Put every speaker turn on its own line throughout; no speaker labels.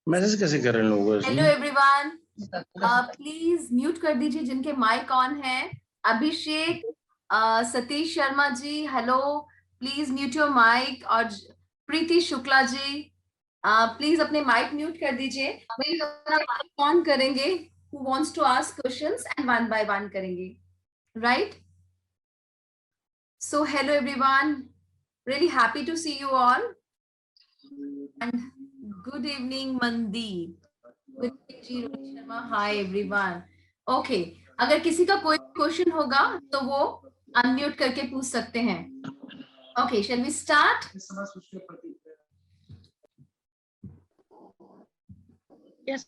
Message कैसे कर रहे हैं लोग?
हेलो एवरीवन, प्लीज म्यूट कर दीजिए जिनके माइक ऑन है। Abhishek, Satish Sharma ji, hello, please mute your mic. और प्रीति शुक्ला जी, प्लीज अपने माइक म्यूट कर दीजिए। माइक ऑन करेंगे, who wants to ask questions and one by one करेंगे, right? So hello everyone, really happy to see you all and good evening Mandeep, good evening जी, Rohit Sharma, hi everyone. Okay, अगर किसी का कोई question होगा तो वो अनम्यूट करके पूछ सकते हैं. Okay, shall we start?
Yes,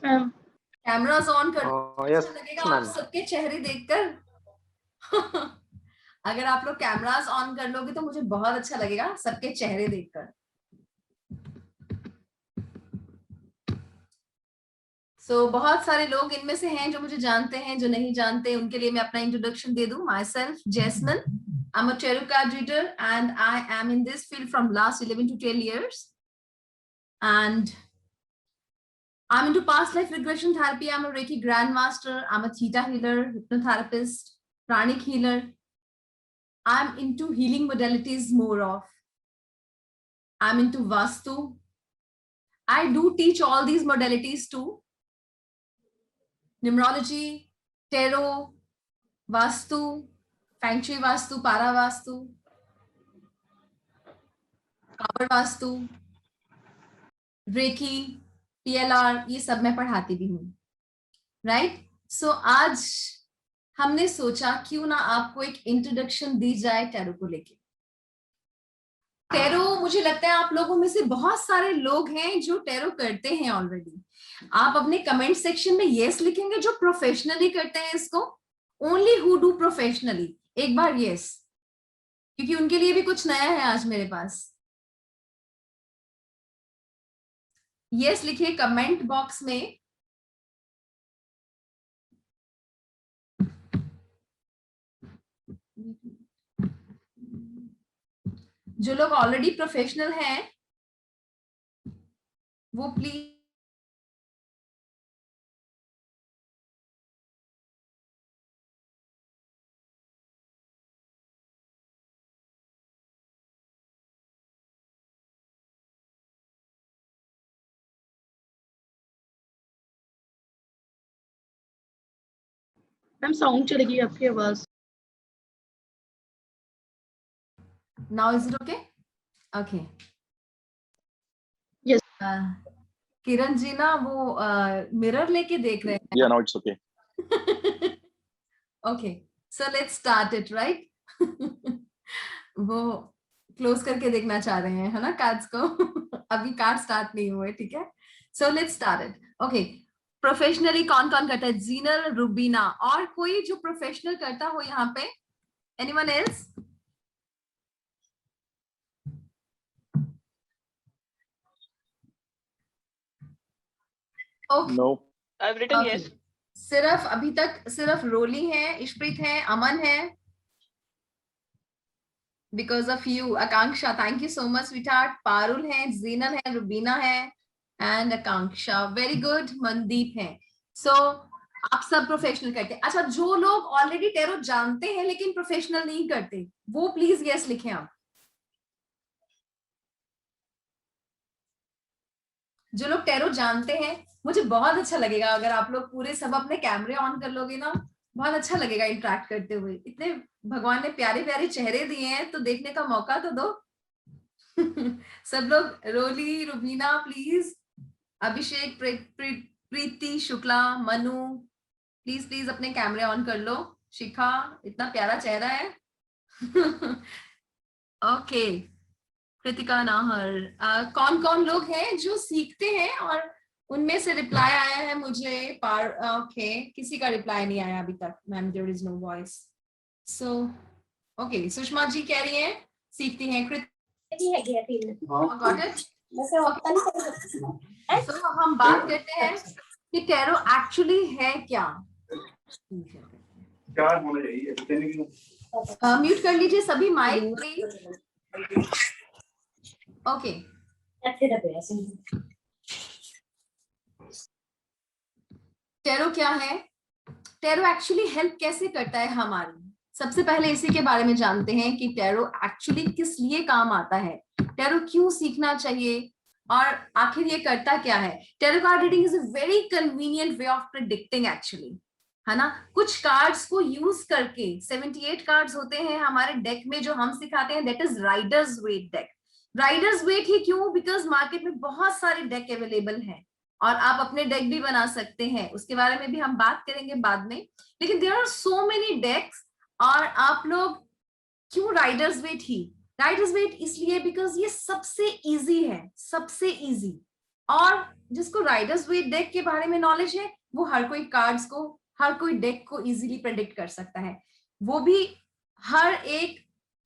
ma'am.
Cameras on कर दो.
yes,
अच्छा लगेगा
ma'am.
आप सबके चेहरे देखकर. अगर आप लोग कैमरास ऑन कर लोगे तो मुझे बहुत अच्छा लगेगा सबके चेहरे देखकर. So, बहुत सारे लोग इनमें से हैं जो मुझे जानते हैं, जो नहीं जानते उनके लिए मैं अपना इंट्रोडक्शन दे दूं. Myself, Jasmine. I'm a tarot card reader and I am in this field from last 11 to 12 years. And I'm into past life regression therapy. I'm a Reiki grandmaster. I'm a theta healer, hypnotherapist, pranic healer. I'm into healing modalities more of. I'm into Vastu. I do teach all these modalities too. Numerology, tarot, Vastu, Feng Shui Vastu, Para Vastu, Power Vastu, Reiki, PLR, ये सब मैं पढ़ाती भी हूँ. Right? सो आज हमने सोचा क्यों ना आपको एक इंट्रोडक्शन दी जाए टैरो को लेके. टैरो, मुझे लगता है आप लोगों में से बहुत सारे लोग हैं जो टैरो करते हैं ऑलरेडी. आप अपने कमेंट सेक्शन में यस लिखेंगे जो प्रोफेशनली करते हैं इसको. ओनली हु डू प्रोफेशनली, एक बार यस, क्योंकि उनके लिए भी कुछ नया है आज मेरे पास. यस लिखिए कमेंट बॉक्स में. जो लोग ऑलरेडी प्रोफेशनल हैं वो प्लीज
मैम साउंड चलेगी आपकी आवाज.
Now is it okay? Okay.
Yes.
Kiran ji ना वो मिरर लेके देख रहे हैं.
Yeah, now it's okay.
Okay, so let's start it, right? वो क्लोज करके देखना चाह रहे हैं, है ना, कार्ड्स को. अभी कार्ड स्टार्ट नहीं हुए, ठीक है. So let's start it. Okay, professionally कौन कौन करता है? जीनल, रुबीना, और कोई जो प्रोफेशनल करता हो यहाँ पे? Anyone else? Okay.
No.
I've written
Okay.
yes.
सिर्फ अभी तक सिर्फ रोली है, इशप्रीत है, अमन है. Because of you, Akanksha, thank you so much, sweetheart. Parul है, जीनल है, रुबीना है, and Akanksha. Very good. Mandeep है. So आप सब प्रोफेशनल करते हैं. अच्छा, जो लोग ऑलरेडी टैरो जानते हैं लेकिन प्रोफेशनल नहीं करते, वो प्लीज यस लिखें आप. जो लोग टैरो जानते हैं, मुझे बहुत अच्छा लगेगा अगर आप लोग पूरे सब अपने कैमरे ऑन कर लोगे ना. बहुत अच्छा लगेगा इंटरेक्ट करते हुए. इतने भगवान ने प्यारे प्यारे चेहरे दिए हैं तो देखने का मौका तो दो. सब लोग, Roli, Rubina please, Abhishek, Preeti Shukla, Manu, please please अपने कैमरे ऑन कर लो. शिखा, इतना प्यारा चेहरा है. ओके. कृतिका नाहर, कौन कौन लोग हैं जो सीखते हैं? और उनमें से रिप्लाई आया है मुझे. ओके, किसी का रिप्लाई नहीं आया अभी तक. Ma'am, there is no voice. So okay, Sushma ji कह रही हैं सीखती हैं. Got it. सो हम बात करते हैं कि टैरो एक्चुअली है क्या. म्यूट कर लीजिए सभी माइक प्लीज. ओके, टैरो क्या है? टैरो एक्चुअली हेल्प कैसे करता है हमारी? सबसे पहले इसी के बारे में जानते हैं कि टैरो एक्चुअली किस लिए काम आता है, टैरो क्यों सीखना चाहिए और आखिर ये करता क्या है। Tarot card reading is a very convenient way of predicting actually, है ना। कुछ कार्ड्स को यूज करके 78 कार्ड्स होते हैं हमारे डेक में जो हम सिखाते हैं, that is riders Waite deck. Riders Waite ही क्यों? बिकॉज मार्केट में बहुत सारे डेक अवेलेबल हैं और आप अपने डेक भी बना सकते हैं, उसके बारे में भी हम बात करेंगे बाद में। लेकिन देयर आर सो मेनी डेक्स, और आप लोग क्यों राइडर्स वेट ही? राइडर्स वेट इसलिए बिकॉज ये सबसे इजी है, सबसे इजी। और जिसको राइडर्स वेट डेक के बारे में नॉलेज है वो हर कोई कार्ड्स को, हर कोई डेक को इजीली प्रेडिक्ट कर सकता है। वो भी हर एक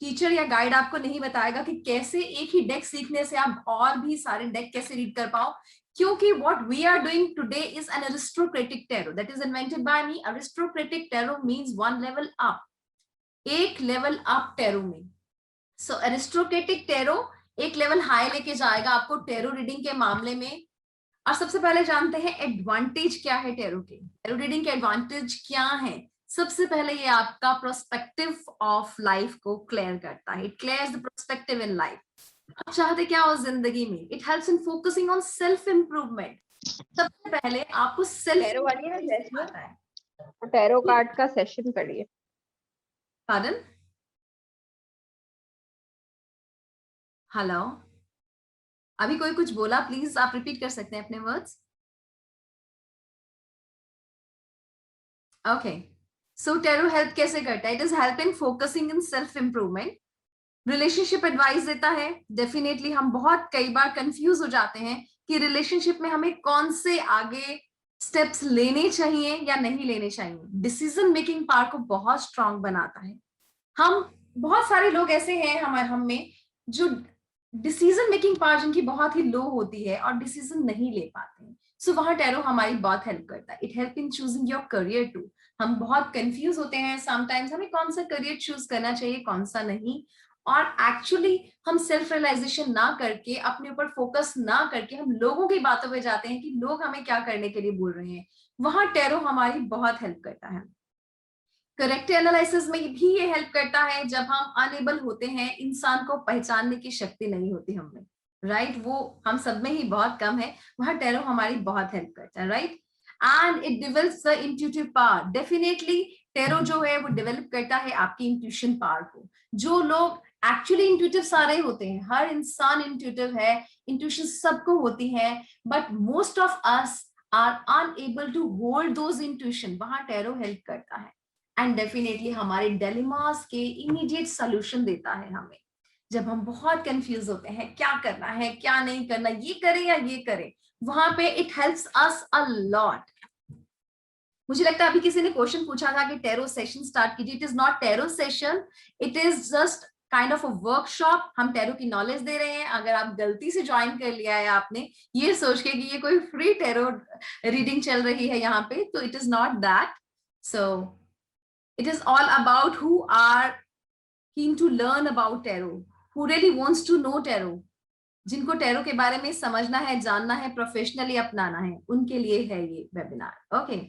टीचर या गाइड आपको नहीं बताएगा कि कैसे एक ही डेक सीखने से आप और भी सारे डेक कैसे रीड कर पाओ, क्योंकि what we are doing today is an aristocratic tarot that is invented by me. Aristocratic tarot means one level up, एक लेवल अप टैरो में। सो एरिस्टोक्रेटिक टैरो एक लेवल हाई लेके जाएगा आपको टैरो रीडिंग के मामले में। और सबसे पहले जानते हैं एडवांटेज क्या है टैरो के। टैरो रीडिंग के एडवांटेज क्या है? सबसे पहले ये आपका प्रोस्पेक्टिव ऑफ लाइफ को क्लियर करता है, it clears the prospective in life. आप चाहते क्या हो जिंदगी में? It helps in focusing on self improvement. सबसे पहले आपको सेल्फ
टैरो वाली है ना, जैस्मिन,
आता है।
टैरो कार्ड का सेशन करिए।
पार्डन? हेलो, अभी कोई कुछ बोला? प्लीज आप रिपीट कर सकते हैं अपने वर्ड्स। ओके, सो टैरो हेल्प कैसे करता है? It is helping focusing in self improvement. Relationship advice देता है। डेफिनेटली हम बहुत कई बार कंफ्यूज हो जाते हैं कि रिलेशनशिप में हमें कौन से आगे स्टेप्स लेने चाहिए या नहीं लेने चाहिए। डिसीजन मेकिंग पावर को बहुत स्ट्रांग बनाता है। हम बहुत सारे लोग ऐसे हैं हमारे हम में जो डिसीजन मेकिंग पावर जिनकी बहुत ही लो होती है और डिसीजन नहीं ले पाते हैं। सो वहां टैरो हमारी बहुत हेल्प करता है। It help in choosing your career too. हम बहुत कंफ्यूज होते हैं समटाइम्स, हमें कौन सा करियर चूज करना चाहिए कौन सा नहीं, और एक्चुअली हम सेल्फ रियलाइजेशन ना करके, अपने ऊपर फोकस ना करके हम लोगों की बातों पे जाते हैं कि लोग हमें क्या करने के लिए बोल रहे हैं। वहां टैरो हमारी बहुत हेल्प करता है। करेक्टर एनालिसिस में भी ये हेल्प करता है जब हम अनेबल होते हैं, इंसान को पहचानने की शक्ति नहीं होती हमें, राइट? वो हम सब में ही बहुत कम है, वहां टैरो हमारी बहुत हेल्प करता है, right? And it develops the intuitive power. Definitely tarot जो है वो डेवलप करता है आपकी इंट्यूशन पावर को। जो लोग एक्चुअली इंट्यूटिव सारे होते हैं, हर इंसान इंट्यूटिव है, इंट्यूशन सबको होती है, but most of us are unable to hold those intuition, वहां टैरो हेल्प करता है। एंड डेफिनेटली हमारे डिलेमास के इमीडिएट सॉल्यूशन देता है हमें जब हम बहुत कंफ्यूज होते हैं क्या करना है क्या नहीं करना, ये करें या ये करें, वहां पे it helps us a lot. मुझे लगता है अभी किसी ने क्वेश्चन पूछा था कि टैरो सेशन स्टार्ट कीजिए। It is not tarot session, it is just kind of a workshop. हम टैरो की नॉलेज दे रहे हैं। अगर आप गलती से ज्वाइन कर लिया है आपने ये सोच के कि ये कोई फ्री टैरो रीडिंग चल रही है यहाँ पे, तो it is not that. So it is all about who are keen to learn about tarot, who really wants to know tarot, जिनको टैरो के बारे में समझना है, जानना है, प्रोफेशनली अपनाना है, उनके लिए है ये वेबिनार। ओके,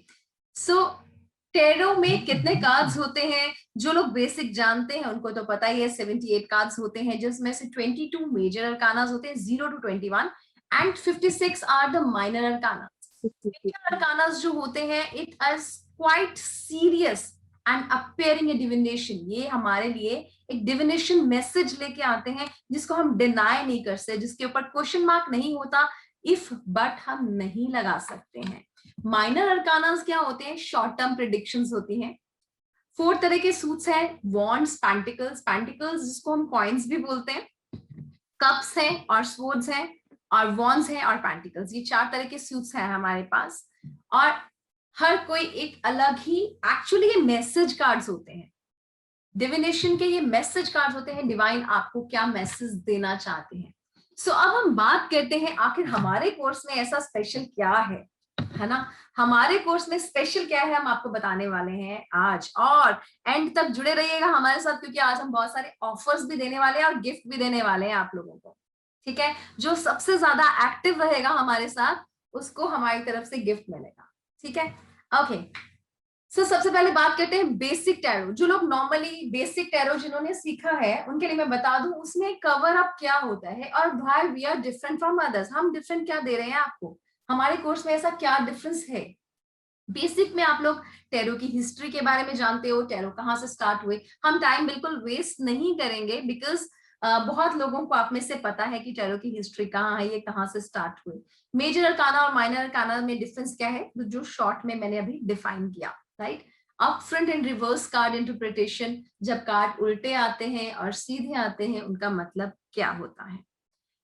सो टैरो में कितने कार्ड्स होते हैं? जो लोग बेसिक जानते हैं उनको तो पता ही है, 78 कार्ड्स होते हैं, जिसमें से 22 मेजर अरकानास होते हैं, 0 to 21, and 56 are the minor arcanas. Arcanas जो होते हैं, it is quite serious and appearing a divination. ये हमारे लिए एक डिविनेशन मैसेज लेके आते हैं जिसको हम डिनाई नहीं कर सकते, जिसके ऊपर क्वेश्चन मार्क नहीं होता, इफ बट हम नहीं लगा सकते हैं। माइनर अरकानास क्या होते हैं? शॉर्ट टर्म प्रेडिक्शंस होती हैं। 4 तरह के सूट्स हैं, वॉन्ड्स, पेंटिकल्स, पेंटिकल्स जिसको हम कॉइन्स भी बोलते हैं, कप्स हैं और स्वॉर्ड्स हैं, और वॉन्ड्स हैं और पेंटिकल्स। ये 4 तरह के सूट्स हैं हमारे पास, और हर कोई एक अलग ही, एक्चुअली ये मैसेज कार्ड्स होते हैं, डिविनेशन के ये मैसेज कार्ड्स होते हैं। डिवाइन आपको क्या मैसेज देना चाहते हैं। सो अब हम बात करते हैं आखिर हमारे कोर्स में ऐसा स्पेशल क्या है ना? हमारे कोर्स में स्पेशल क्या है हम आपको बताने वाले हैं आज, और एंड तक जुड़े रहिएगा हमारे साथ, क्योंकि आज हम बहुत सारे ऑफर्स भी देने वाले हैं और गिफ्ट भी देने वाले हैं आप लोगों को। ठीक है, जो सबसे ज्यादा एक्टिव रहेगा हमारे साथ उसको हमारी तरफ से गिफ्ट मिलेगा। ठीक है, ओके। सो सबसे पहले बात करते हैं बेसिक टैरो। जो लोग नॉर्मली बेसिक टैरो जिन्होंने सीखा है उनके लिए मैं बता दूं उसमें कवर अप क्या होता है और why we are different from others. हम डिफरेंट क्या दे रहे हैं आपको, हमारे कोर्स में ऐसा क्या डिफरेंस है। बेसिक में आप लोग टैरो की हिस्ट्री के बारे में जानते हो, टैरो कहाँ से स्टार्ट हुए। हम टाइम बिल्कुल वेस्ट नहीं करेंगे बिकॉज बहुत लोगों को आप में से पता है कि टैरो की हिस्ट्री कहाँ है, ये कहाँ से स्टार्ट हुई। मेजर अरकाना और माइनर अरकाना में डिफरेंस क्या है जो शॉर्ट में मैंने अभी डिफाइन किया, right. Up front end reverse card interpretation, जब कार्ड उल्टे आते हैं और सीधे आते हैं उनका मतलब क्या होता है।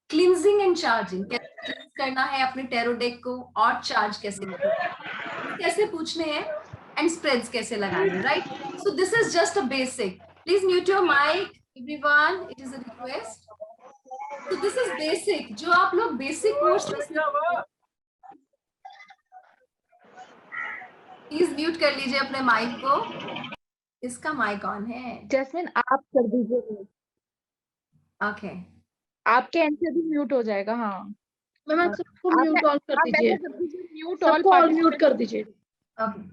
क्लींजिंग एंड चार्जिंग, कैसे क्लींस करना है अपने टैरो डेक को और चार्ज कैसे पूछने हैं एंड स्प्रेड्स कैसे लगाने हैं, right. So this is just a basic. Please mute your mic everyone, it is a request. तो दिस इज बेसिक, जो आप लोग बेसिक कोर्स में प्लीज म्यूट कर लीजिए अपने माइक को। इसका माइक ऑन है।
जैस्मिन आप कर दीजिए,
ओके,
आपके एंड से भी म्यूट हो जाएगा। हाँ,
मैम सबको म्यूट ऑल कर
आप
दीजिए,
वैसे कर दीजिए, म्यूट ऑल
सबको ऑल म्यूट कर दीजिए।
Okay,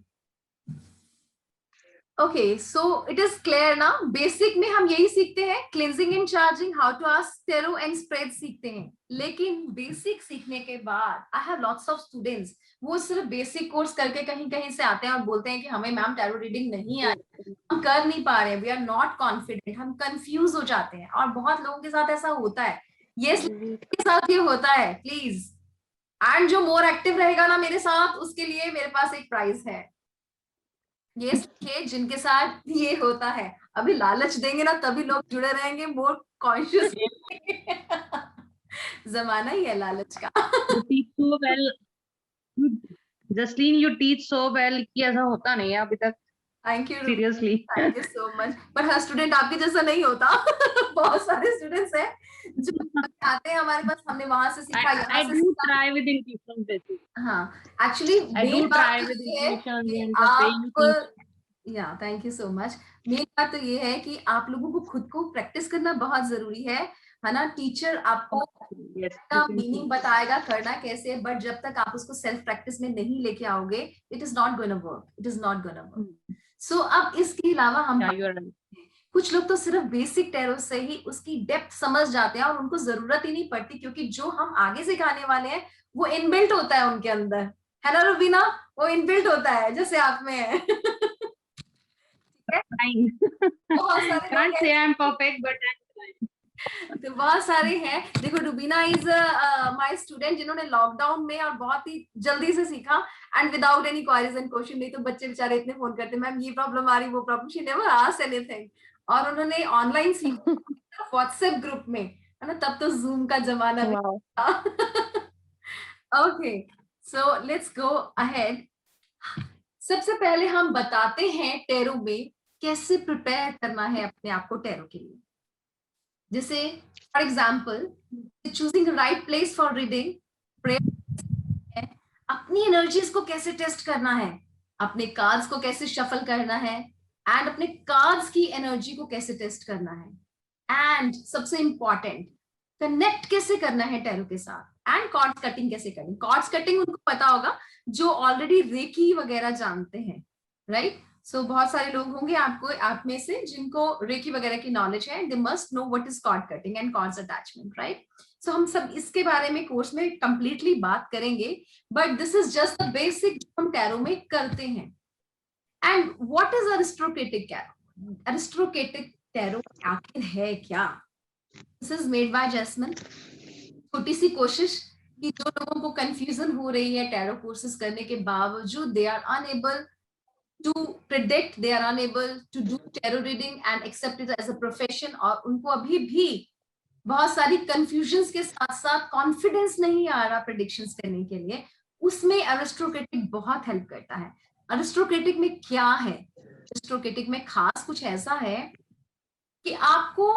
okay. So it is clear ना। बेसिक में हम यही सीखते हैं, cleansing and charging, how to ask tarot and spread सीखते हैं। लेकिन बेसिक सीखने के बाद I have lots of students, वो सिर्फ बेसिक कोर्स करके कहीं कहीं से आते हैं और बोलते हैं कि हमें मैम टैरो रीडिंग नहीं आई, हम कर नहीं पा रहे, वी आर नॉट कॉन्फिडेंट, हम कंफ्यूज हो जाते हैं। और बहुत लोगों के साथ ऐसा होता है, ये के साथ ये होता है प्लीज। एंड जो मोर एक्टिव रहेगा ना मेरे साथ, उसके लिए मेरे पास एक प्राइज है। ये सीखे जिनके साथ ये होता है। अभी लालच देंगे ना तभी लोग जुड़े रहेंगे मोर कॉन्शियस। जमाना ही है लालच का।
You teach so well. Jasleen, you teach so well कि ऐसा होता नहीं है अभी तक।
Thank you,
Seriously.
Thank you so much. पर हर स्टूडेंट आपके जैसा नहीं होता। बहुत सारे स्टूडेंट्स हैं जो आते हैं हमारे पास, हमने वहां से सीखा, यहाँ
I
से
do
सीखा।
try with intuition basis.
हाँ, एक्चुअली
I do
मेन बात
try
तो
with
ये है
intuition
कि
and the way you teach.
आप, या thank you so much. Main बात तो ये है कि आप लोगों को खुद को प्रैक्टिस करना बहुत जरूरी है ना। टीचर आपको
Yes.
का मीनिंग बताएगा करना कैसे, बट जब तक आप उसको सेल्फ प्रैक्टिस में नहीं लेके आओगे, it is not gonna work, it is not gonna work. So अब इसके अलावा हम
Yeah, you are right.
कुछ लोग तो सिर्फ बेसिक टैरो से ही उसकी डेप्थ समझ जाते हैं और उनको जरूरत ही नहीं पड़ती, क्योंकि जो हम आगे सिखाने वाले हैं वो इनबिल्ट होता है उनके अंदर, है ना रुबीना, वो इनबिल्ट होता है जैसे आप में है।
Trying.
बहुत सारे
Can't
लोग
say
हैं,
I'm perfect, but I'm trying.
तो बहुत सारे हैं। देखो रुबीना इज माय स्टूडेंट जिन्होंने लॉकडाउन में और बहुत ही जल्दी से सीखा and without any queries and question. नहीं तो बच्चे बेचारे इतने फोन करते, मैम ये प्रॉब्लम आ रही, वो problem, she never asked anything. और उन्होंने ऑनलाइन सीखा व्हाट्सएप ग्रुप में, है ना, तब तो जूम का जमाना भी था। Okay, so let's go ahead. सबसे पहले हम बताते हैं टैरो में कैसे प्रिपेयर करना है अपने आप को टैरो के लिए। जैसे for example choosing right place for reading, prayer, अपनी एनर्जीज को कैसे टेस्ट करना है, अपने कार्ड्स को कैसे शफल करना है एंड अपने कार्ड्स की एनर्जी को कैसे टेस्ट करना है, एंड सबसे इंपॉर्टेंट कनेक्ट कैसे करना है टैरो के साथ, एंड कॉर्ड्स कटिंग कैसे करनी। कॉर्ड्स कटिंग उनको पता होगा जो ऑलरेडी रेकी वगैरह जानते हैं, राइट। सो बहुत सारे लोग होंगे आपको, आप में से जिनको रेकी वगैरह की नॉलेज है, they must know what is cord cutting and cords attachment, right. So हम सब इसके बारे में कोर्स में कंप्लीटली बात करेंगे, but this is just the basic हम टैरो में करते हैं। And what is aristocratic tarot? Aristocratic tarot आखिर है क्या? This is made by Jasmine. छोटी सी कोशिश कि जो लोगों को कंफ्यूजन हो रही है टैरो कोर्सेज करने के बावजूद, they are unable to predict, they are unable to do tarot reading and accept it as a profession, और उनको अभी भी बहुत सारी confusions के साथ साथ confidence नहीं आ रहा predictions करने के लिए, उसमें अरिस्टोक्रेटिक बहुत हेल्प करता है। अरिस्टोक्रेटिक में क्या है? अरिस्टोक्रेटिक में खास कुछ ऐसा है कि आपको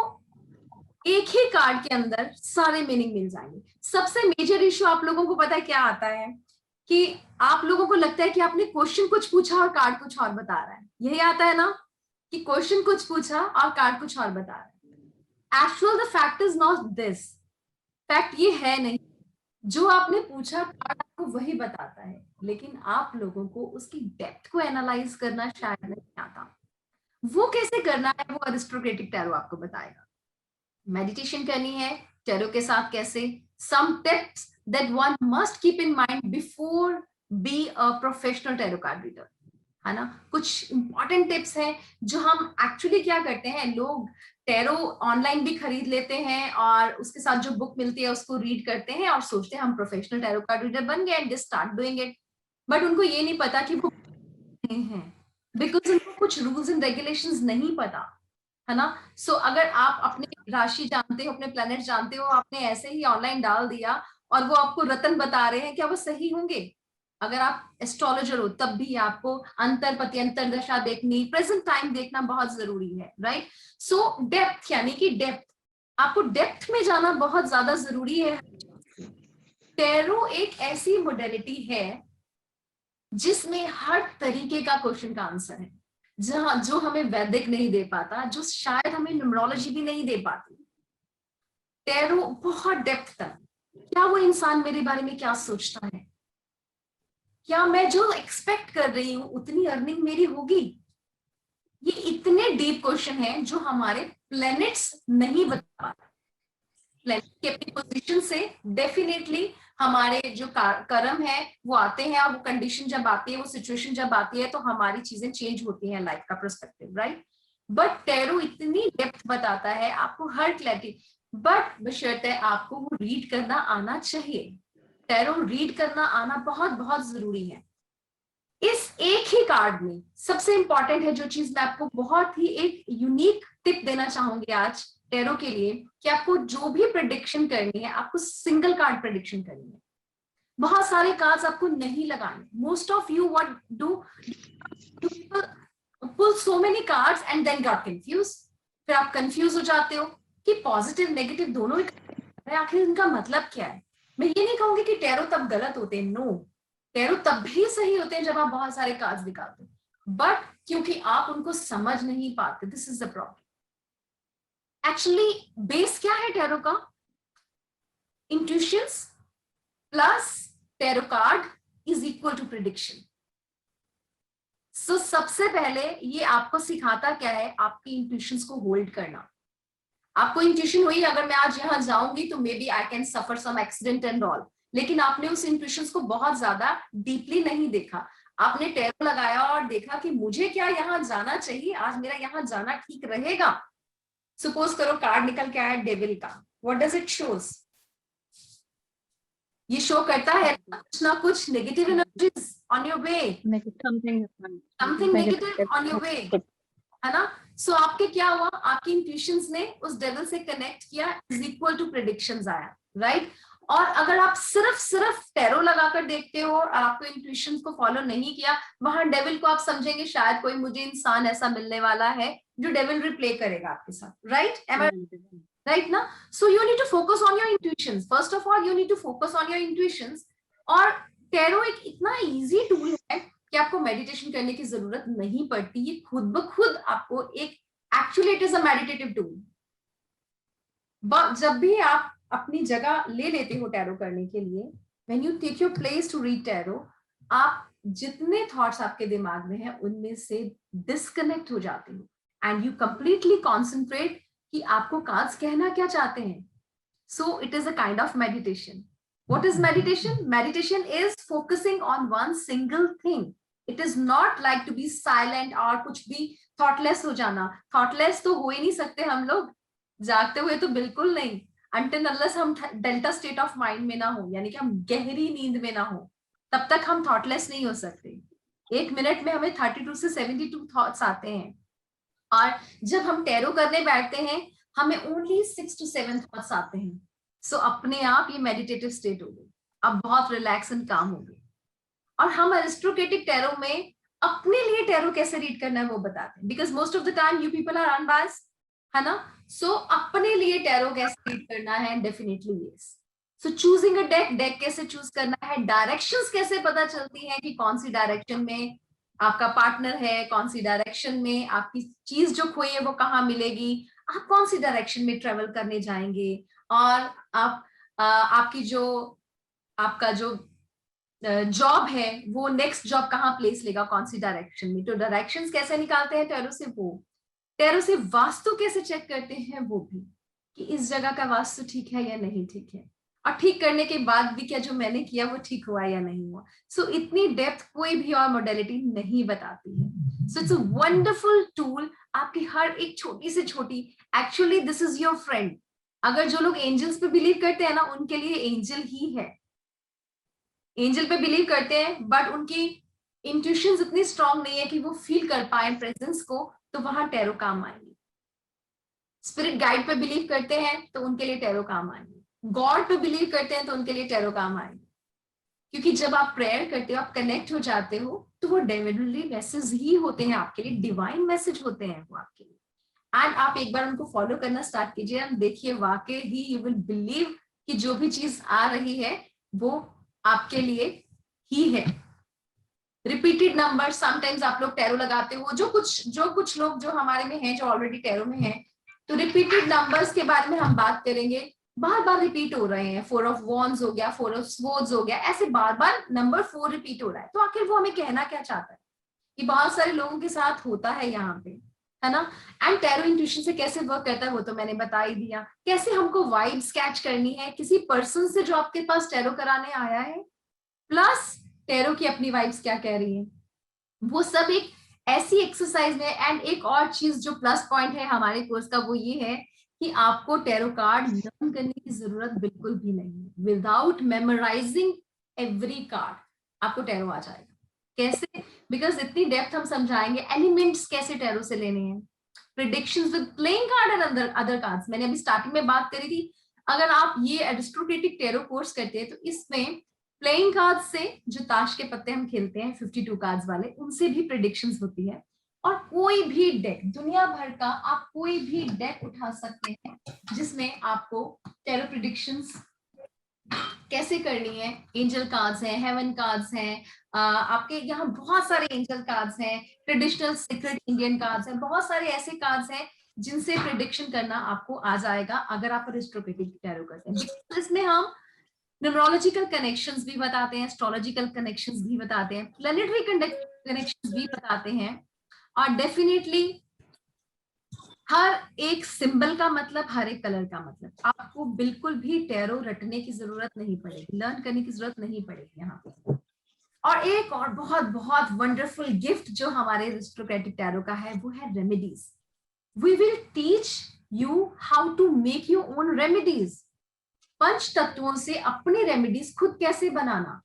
एक ही कार्ड के अंदर सारे मीनिंग मिल जाएंगे। सबसे मेजर इश्यू आप लोगों को पता है क्या आता है कि आप लोगों को लगता है कि आपने क्वेश्चन कुछ पूछा और कार्ड कुछ और बता रहा है। यही आता है ना कि क्वेश्चन कुछ पूछा और कार्ड कुछ और बता रहा है। Actual the fact is not this. Fact ये है नहीं, जो आपने पूछा कार्ड आपको वही बताता है, लेकिन आप लोगों को उसकी डेप्थ को एनालाइज करना शायद नहीं आता। वो कैसे करना है वो अरिस्टोक्रेटिक टैरो आपको बताएगा। मेडिटेशन करनी है टैरो के साथ कैसे, some tips that one must keep in mind before be a professional tarot card reader, है ना। कुछ इंपॉर्टेंट टिप्स हैं जो हम एक्चुअली क्या करते हैं, लोग टैरो ऑनलाइन भी खरीद लेते हैं और उसके साथ जो बुक मिलती है उसको रीड करते हैं और सोचते हैं हम प्रोफेशनल टैरो कार्ड रीडर बन गए and just start doing it, but उनको ये नहीं पता कि वो नहीं है, बिकॉज उनको कुछ रूल्स एंड रेगुलेशंस नहीं पता, है ना। सो अगर आप अपनी राशि जानते हो, अपने प्लैनेट जानते हो, आपने ऐसे ही ऑनलाइन डाल दिया और वो आपको रत्न बता रहे हैं, क्या वो सही होंगे? अगर आप एस्ट्रोलॉजर हो तब भी आपको अंतर प्रत्यंतर दशा देखनी, प्रेजेंट टाइम देखना बहुत जरूरी है, राइट। सो डेप्थ, यानी कि डेप्थ, आपको डेप्थ में जाना बहुत ज्यादा जरूरी है। टैरो एक ऐसी मोडेलिटी है जिसमें हर तरीके का क्वेश्चन का आंसर है, जहां जो हमें वैदिक नहीं दे पाता, जो शायद हमें न्यूमरोलॉजी भी नहीं दे पाती। टैरो बहुत डेप्थ तक, क्या वो इंसान मेरे बारे में क्या सोचता है, क्या मैं जो एक्सपेक्ट कर रही हूं उतनी अर्निंग मेरी होगी, ये इतने डीप क्वेश्चन है जो हमारे प्लैनेट्स नहीं बता पाते। प्लैनेट की अपनी पोजीशन से डेफिनेटली हमारे जो कर्म है वो आते हैं, और वो कंडीशन जब आती है, वो सिचुएशन जब आती है, तो हमारी चीजें चेंज होती हैं, लाइफ का पर्सपेक्टिव, राइट। बट टैरो इतनी डेप्थ बताता है आपको, हर क्लैरिटी, बट बशर्ते आपको वो रीड करना आना चाहिए। टैरो रीड करना आना बहुत बहुत जरूरी है। इस एक ही कार्ड में सबसे इंपॉर्टेंट है जो चीज मैं आपको बहुत ही एक यूनिक टिप देना चाहूंगी आज टैरो के लिए, कि आपको जो भी प्रेडिक्शन करनी है, आपको सिंगल कार्ड प्रेडिक्शन करनी है। बहुत सारे कार्ड्स आपको नहीं लगाने। Most of you what do pull so many cards and then got confuse, फिर आप कंफ्यूज हो जाते हो कि पॉजिटिव नेगेटिव दोनों ही, आखिर इनका मतलब क्या है। मैं ये नहीं कहूंगी कि टैरो तब गलत होते हैं, नो, टैरो तब भी सही होते हैं जब आप बहुत सारे कार्ड्स दिखाते हो, बट क्योंकि आप उनको समझ नहीं पाते, this is the problem. Actually base क्या है टैरो का? Intuitions plus tarot card is equal to prediction. So सबसे पहले ये आपको सिखाता क्या है? आपकी इंट्यूशंस को होल्ड करना। आपको इंट्यूशन हुई अगर मैं आज यहां जाऊंगी तो may be I can suffer some accident and all, लेकिन आपने उस इंट्यूशंस को बहुत ज्यादा डीपली नहीं देखा। आपने टैरो लगाया और देखा कि मुझे क्या यहाँ जाना चाहिए, आज मेरा यहाँ जाना ठीक रहेगा। सपोज करो कार्ड निकल के आया डेविल का, व्हाट डज इट शोज? ये शो करता है कुछ ना कुछ negative energies on your way, something negative on your way, है ना। सो आपके क्या हुआ? आपकी इंट्यूशंस ने उस डेविल से कनेक्ट किया, इज इक्वल टू प्रेडिक्शंस आया, राइट। और अगर आप सिर्फ टैरो लगाकर देखते हो और आपको इंट्यूशंस को फॉलो नहीं किया, वहां डेविल को आप समझेंगे शायद कोई मुझे इंसान ऐसा मिलने वाला है जो डेविल रिप्ले करेगा आपके साथ, राइट? एम आई राइट ना? So you need to focus on your intuitions, first of all you need to focus on your intuitions. और टैरो एक इतना इजी टूल है कि आपको मेडिटेशन करने की जरूरत नहीं पड़ती, ये खुद ब खुद आपको एक, actually it is a meditative tool. जब भी आप अपनी जगह ले लेते हो टैरो करने के लिए, when you take your place to read tarot, आप जितने थॉट्स आपके दिमाग में हैं उनमें से डिस्कनेक्ट हो जाते हो एंड यू कंप्लीटली कॉन्सेंट्रेट कि आपको कार्ड्स कहना क्या चाहते हैं। सो it is a kind of meditation. What is meditation? Meditation is focusing on one single thing. It is not like to be silent और कुछ भी thoughtless हो जाना। Thoughtless तो हो ही नहीं सकते हम लोग, जागते हुए तो बिल्कुल नहीं, until unless हम डेल्टा स्टेट ऑफ माइंड में ना हो, यानी कि हम गहरी नींद में ना हो, तब तक हम थॉटलेस नहीं हो सकते। एक मिनट में हमें 32 से 72 थॉट्स आते हैं, और जब हम टैरो करने बैठते हैं हमें ओनली 6 to 7 थॉट्स आते हैं। सो अपने आप ये मेडिटेटिव स्टेट हो गई, अब बहुत रिलैक्स एंड काम हो गई। और हम एरिस्टोक्रेटिक टैरो में अपने लिए टैरो कैसे रीड करना है वो बताते हैं, because most of the time you people are unbiased, है ना। सो अपने लिए टैरो कैसे रीड करना है? Definitely yes. So choosing a deck कैसे चूज करना है, डायरेक्शंस कैसे पता चलती हैं कि कौन सी डायरेक्शन में आपका पार्टनर है, कौन सी डायरेक्शन में आपकी चीज जो खोई है वो कहाँ मिलेगी, आप कौन सी डायरेक्शन में ट्रेवल करने जाएंगे, और आप आपकी जो आपका जो जॉब है वो नेक्स्ट जॉब कहाँ प्लेस लेगा, कौन सी डायरेक्शन में। तो डायरेक्शंस कैसे निकालते हैं टैरो से, वो टैरो से वास्तु कैसे चेक करते हैं वो भी, कि इस जगह का वास्तु ठीक है या नहीं ठीक है, और ठीक करने के बाद भी क्या जो मैंने किया वो ठीक हुआ या नहीं हुआ। सो इतनी डेप्थ कोई भी और मॉडलिटी नहीं बताती है। So it's a wonderful tool, आपकी हर एक छोटी से छोटी, actually this is your friend. अगर जो लोग एंजल्स पे बिलीव करते हैं ना, उनके लिए एंजल ही है। एंजल पे बिलीव करते हैं बट उनकी इंट्यूशंस इतनी स्ट्रांग नहीं है कि वो फील कर पाए प्रेजेंस को, तो वहां टैरो काम आएंगे। स्पिरिट गाइड पे बिलीव करते हैं तो उनके लिए टैरो काम आएंगे। गॉड पे बिलीव करते हैं तो उनके लिए टैरो काम आएंगे। क्योंकि जब आप प्रेयर करते हो, आप कनेक्ट हो जाते हो, तो वो डेविनली मैसेज ही होते हैं आपके लिए, डिवाइन मैसेज होते हैं वो आपके लिए। एंड आप एक बार उनको फॉलो करना स्टार्ट कीजिए, देखिए वाकई ही यू विल बिलीव कि जो भी चीज आ रही है वो आपके लिए ही है। रिपीटेड नंबर, समटाइम्स आप लोग टैरो लगाते हो, जो कुछ लोग जो हमारे में हैं, जो ऑलरेडी टैरो में हैं, तो रिपीटेड नंबर्स के बारे में हम बात करेंगे। बार बार रिपीट हो रहे हैं, 4 ऑफ वॉन्ड्स हो गया, 4 ऑफ स्वॉर्ड्स हो गया, ऐसे बार बार नंबर 4 रिपीट हो रहा है। तो आखिर वो हमें कहना क्या चाहता है, कि बहुत सारे लोगों के साथ होता है यहाँ पे, है ना। एंड टैरो इंट्यूशन से कैसे वर्क करता है वो तो मैंने बता ही दिया। कैसे हमको वाइब्स कैच करनी है किसी पर्सन से जो आपके पास टैरो कराने आया है, प्लस टैरो की अपनी वाइब्स क्या कह रही है, वो सब एक ऐसी एक्सरसाइज है। एंड एक और चीज जो प्लस पॉइंट है हमारे कोर्स का, वो ये है कि आपको टैरो कार्ड लर्न करने की जरूरत बिल्कुल भी नहीं है। विदाउट मेमोराइजिंग एवरी कार्ड आपको टैरो आ जाएगा। कैसे? बिकॉज इतनी डेप्थ हम समझाएंगे। एलिमेंट्स कैसे टैरो से लेने हैं, predictions with playing card and other cards. मैंने अभी स्टार्टिंग में बात करी थी, अगर आप ये एरिस्टोक्रेटिक टैरो कोर्स करते हैं तो इसमें प्लेइंग कार्ड से, जो ताश के पत्ते हम खेलते हैं 52 कार्ड्स वाले, उनसे भी प्रिडिक्शंस होती है। और कोई भी डेक, दुनिया भर का आप कोई भी डेक उठा सकते हैं जिसमें आपको टैरो प्रिडिक्शंस कैसे करनी है। एंजल कार्ड्स हैं, हेवन कार्ड्स हैं, आपके यहाँ बहुत सारे एंजल कार्ड्स हैं, ट्रेडिशनल सीक्रेट इंडियन कार्ड्स हैं, बहुत सारे ऐसे कार्ड्स हैं जिनसे प्रिडिक्शन करना आपको आ जाएगा अगर आप एरिस्टोक्रेटिक टैरो करते हैं। इसमें हम न्यूमरोलॉजिकल कनेक्शंस भी बताते हैं, एस्ट्रोलॉजिकल कनेक्शंस भी बताते हैं, प्लैनेटरी कनेक्शंस भी बताते हैं, और डेफिनेटली हर एक सिंबल का मतलब, हर एक कलर का मतलब। आपको बिल्कुल भी टैरो रटने की जरूरत नहीं पड़ेगी, लर्न करने की जरूरत नहीं पड़ेगी यहाँ पे। और एक और बहुत बहुत वंडरफुल गिफ्ट जो हमारे एरिस्टोक्रेटिक टैरो का है, वो है remedies. We will teach you how to make your own remedies. पंच तत्वों से अपनी रेमेडीज खुद कैसे बनाना।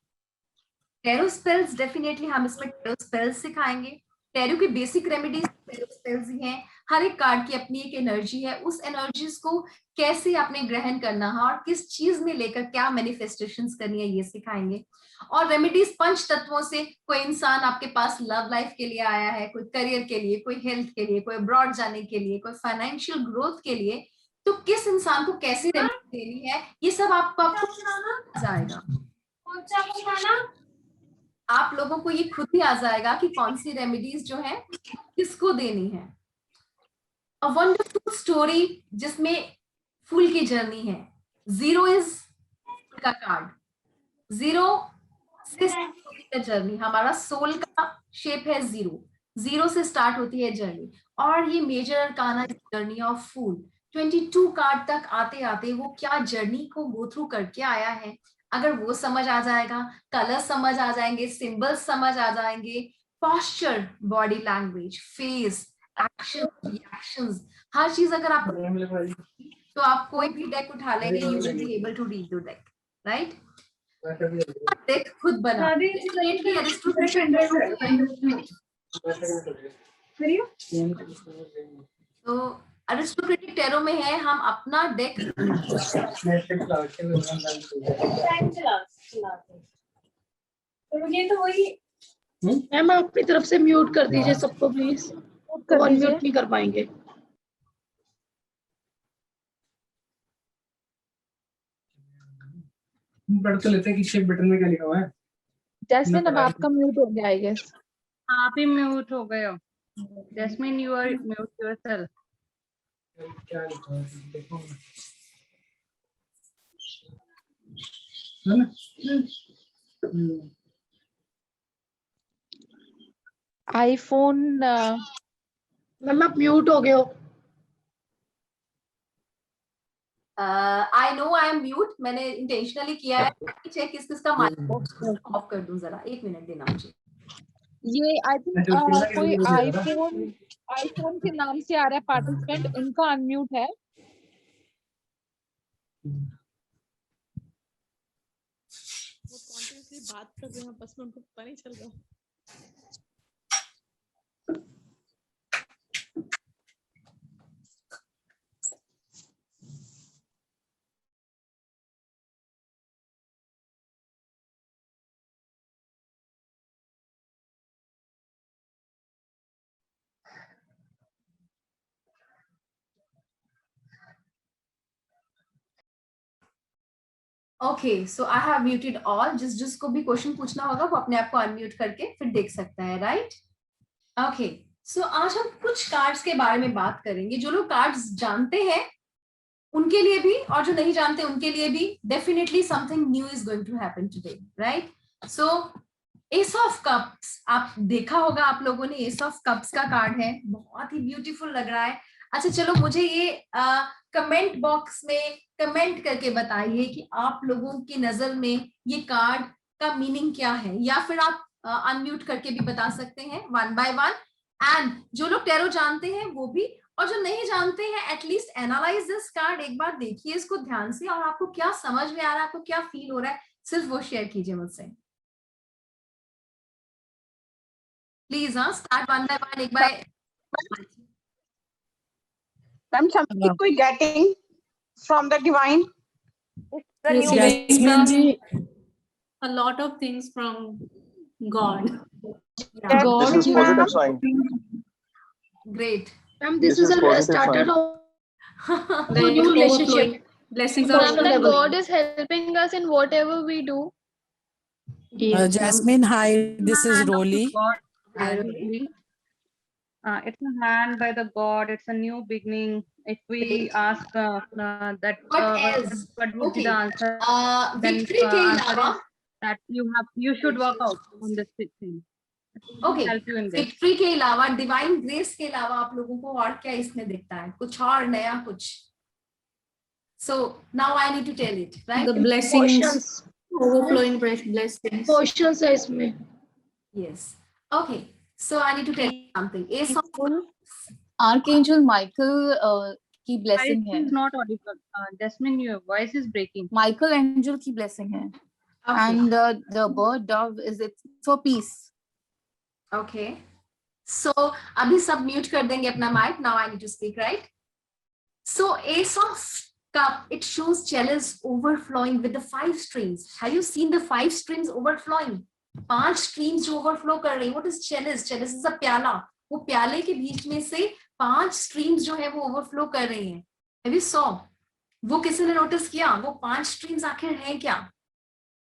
टैरो स्पेल्स, डेफिनेटली हम इसमें टैरो स्पेल्स सिखाएंगे। टैरो की बेसिक रेमेडीज टैरो स्पेल्स ही हैं। हर एक कार्ड की अपनी एक एनर्जी है, उस एनर्जीज को कैसे आपने ग्रहण करना है और किस चीज में लेकर क्या मैनिफेस्टेशंस करनी है, ये सिखाएंगे। और रेमेडीज पंच तत्वों से, कोई इंसान आपके पास लव लाइफ के लिए आया है, कोई करियर के लिए, कोई हेल्थ के लिए, कोई अब्रॉड जाने के लिए, कोई फाइनेंशियल ग्रोथ के लिए, तो किस इंसान को कैसी रेमेडी देनी है, ये सब आपको जाएगा। आप लोगों को ये खुद ही आ जाएगा कि कौन सी रेमेडीज जो है किसको देनी है। अ वंडरफुल स्टोरी जिसमें फूल की जर्नी है। 0 इज का कार्ड, 0 से जर्नी, हमारा सोल का शेप है 0, 0 से स्टार्ट होती है जर्नी। और ये major arcana journey of fool, 22 card तक आते आते वो क्या जर्नी को गो थ्रू करके आया है, अगर वो समझ आ जाएगा, कलर समझ आ जाएंगे, सिंबल्स समझ आ जाएंगे, posture, body language, face, action, reactions, हर चीज अगर आप, तो आप कोई भी डेक उठा लेंगे, you will be able to read the deck, right. Deck खुद बना। तो एरिस्टोक्रेटिक टैरो में है हम अपना डेक,
ये तो वही
मैम आप अपनी तरफ से म्यूट कर दीजिए सबको प्लीज, वो अनम्यूट नहीं कर पाएंगे।
पढ़ तो लेते हैं कि शेप बटन में क्या लिखा हुआ है।
जैस्मिन अब आपका म्यूट हो गया आई गेस।
आप ही म्यूट हो गए हो। Jasmine you are mute yourself.
क्या लिखा है देखो। है ना?
आईफोन
मैम आप म्यूट हो गए हो।
I know I am mute, मैंने इंटेंशनली किया है। चेक किसका माइक ऑफ कर दूं, जरा 1 मिनट देना मुझे।
ये आई थिंक
अच्छा, उसके बाद
कोई
किसी को दे रहा था?
आईफोन के नाम से आ रहा है पार्टिसिपेंट, उनका अनम्यूट है।
वो कॉन्टिन्यूसली बात कर रहे हैं, बस में उनको पता नहीं चल रहा।
Okay, so I have muted all. जिसको भी क्वेश्चन पूछना होगा वो अपने आप को अनम्यूट करके फिर देख सकता है, राइट? ओके, सो आज हम कुछ कार्ड्स के बारे में बात करेंगे। जो लोग कार्ड्स जानते हैं उनके लिए भी, और जो नहीं जानते उनके लिए भी, definitely something new is going to happen today, right? So ace of cups, आप देखा होगा आप लोगों ने, एस ऑफ कप्स का कार्ड है, बहुत ही ब्यूटीफुल लग रहा है। अच्छा चलो, मुझे ये कमेंट बॉक्स में कमेंट करके बताइए कि आप लोगों की नजर में ये कार्ड का मीनिंग क्या है, या फिर आप अनम्यूट करके भी बता सकते हैं वन बाय वन। एंड जो लोग टैरो जानते हैं वो भी, और जो नहीं जानते हैं एटलीस्ट एनालाइज दिस कार्ड, एक बार देखिए इसको ध्यान से, और आपको क्या समझ में आ रहा है, आपको क्या फील हो रहा है, सिर्फ वो शेयर कीजिए मुझसे प्लीज। हाँ, स्टार्ट वन बाय वन, एक बार।
Ma'am, something we getting from the divine.
Yes,
Jasmine ji,
a lot of things from God.
Yeah.
God
This is
ji,
positive sign.
Great.
ma'am, this is a
positive
starter
sign.
of
The
new relationship.
overflowing blessings are
Emotional
overflowing.
level.
God is helping us in whatever we do.
Yes,
Jasmine, hi, this is
Hand of
Rolly.
God.
Hi,
Absolutely. It's a hand by the God. It's a new beginning. If we
Great.
ask that
What else?
what would be the answer, then
victory के
answer
अलावा,
is that you should work out on this thing.
Okay,
Help you in this.
Victory के अलावा, divine grace के अलावा आप लोगों को और क्या इसमें दिखता है? कुछ और नया कुछ? So now I need to tell it, right?
The blessings,
Emotions.
overflowing blessings.
Emotions है इसमें।
Yes. Okay. So I need to tell you something. Ace of
Archangel Michael की
Voice
blessing है।
is not audible. Jasmine, your voice is breaking.
Michael angel की blessing है।
Okay.
And the bird dove is it for peace.
Okay. So अभी सब mute कर देंगे अपना mic. Now I need to speak, right? So Ace of Cup, it shows chalice overflowing with the 5 streams. Have you seen the 5 streams overflowing? 5 streams जो overflow कर रही हैं. What is chalice? Chalice is a प्याला. वो प्याले के बीच में से 5 streams जो है वो overflow कर रही हैं. Have you saw? वो किसी ने notice किया? वो 5 streams आखिर हैं क्या?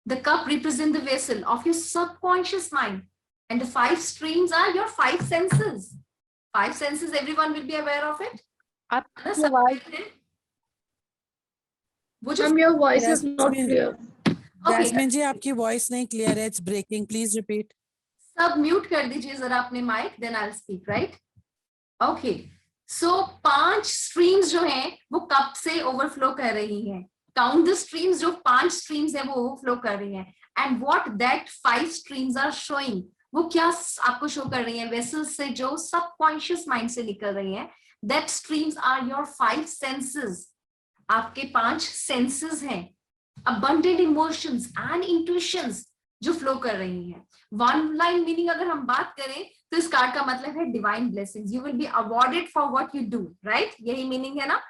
The cup represents the vessel of your subconscious mind, and the 5 streams are your 5 senses. 5 senses, everyone will be aware of it.
आपकी आवाज
वो जो
Ma'am, your voice is not
Jasmine.
clear.
Okay,
Jasmine जी, आपकी voice नहीं clear है, it's breaking, please repeat.
सब mute कर दीजिए जरा अपने mic, then I will speak, right? Okay, so 5 streams जो हैं वो कप से ओवरफ्लो कर रही हैं. काउंट द स्ट्रीम्स, जो 5 स्ट्रीम्स है वो ओवरफ्लो कर रही हैं. And what that 5 streams are showing, वो क्या आपको शो कर रही हैं? वेसल्स से जो सबकॉन्शियस माइंड से निकल रही हैं. That streams are your 5 senses. आपके 5 सेंसेस हैं. abundant emotions and intuitions जो फ्लो कर रही हैं. वन लाइन मीनिंग अगर हम बात करें तो इस कार्ड का मतलब है divine blessings. You will be awarded for what you do, right? यही मीनिंग है ना.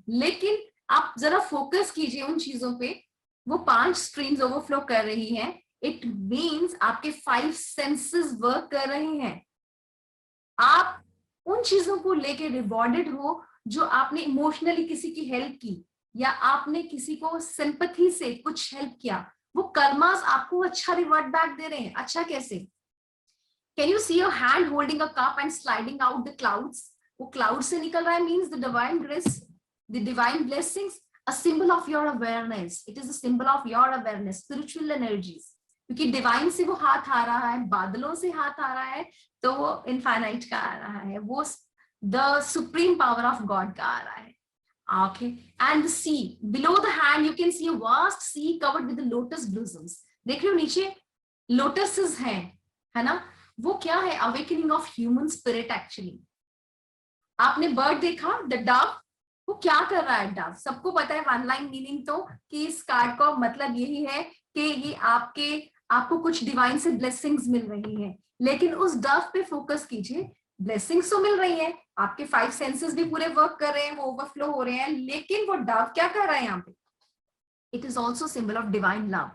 लेकिन आप जरा फोकस कीजिए उन चीजों पे. वो 5 स्ट्रीम्स ओवरफ्लो कर रही हैं. इट मीन्स आपके 5 सेंसेस वर्क कर रहे हैं. आप उन चीजों को लेके रिवॉर्डेड हो जो आपने इमोशनली किसी की हेल्प की, या आपने किसी को सिंपैथी से कुछ हेल्प किया. वो कर्मास आपको अच्छा रिवर्ट बैक दे रहे हैं. अच्छा कैसे? Can you see your hand holding a cup and sliding out the clouds? वो क्लाउड से निकल रहा है, means the divine grace, the divine blessings. a symbol of your awareness. It is a symbol of your awareness, spiritual energies. क्योंकि divine से वो हाथ आ रहा है, बादलों से हाथ आ रहा है, तो वो इनफाइनाइट का आ रहा है, वो the supreme power of God का आ रहा है. Okay, and the sea below the hand, you can see a vast sea covered with the lotus blossoms. देख रहे हो नीचे lotuses हैं, है ना? वो क्या है? Awakening of human spirit actually. आपने बर्ड देखा, द डव, वो क्या कर रहा है? डव, सबको पता है वन लाइन मीनिंग तो, कि इस कार्ड का मतलब यही है कि ये आपको कुछ डिवाइन से ब्लेसिंग्स मिल रही हैं, लेकिन उस डव पे फोकस कीजिए. ब्लेसिंग्स तो मिल रही है, आपके 5 सेंसेस भी पूरे वर्क कर रहे हैं, वो ओवरफ्लो हो रहे हैं, लेकिन वो डव क्या कर रहा है यहाँ पे? It is also symbol of divine love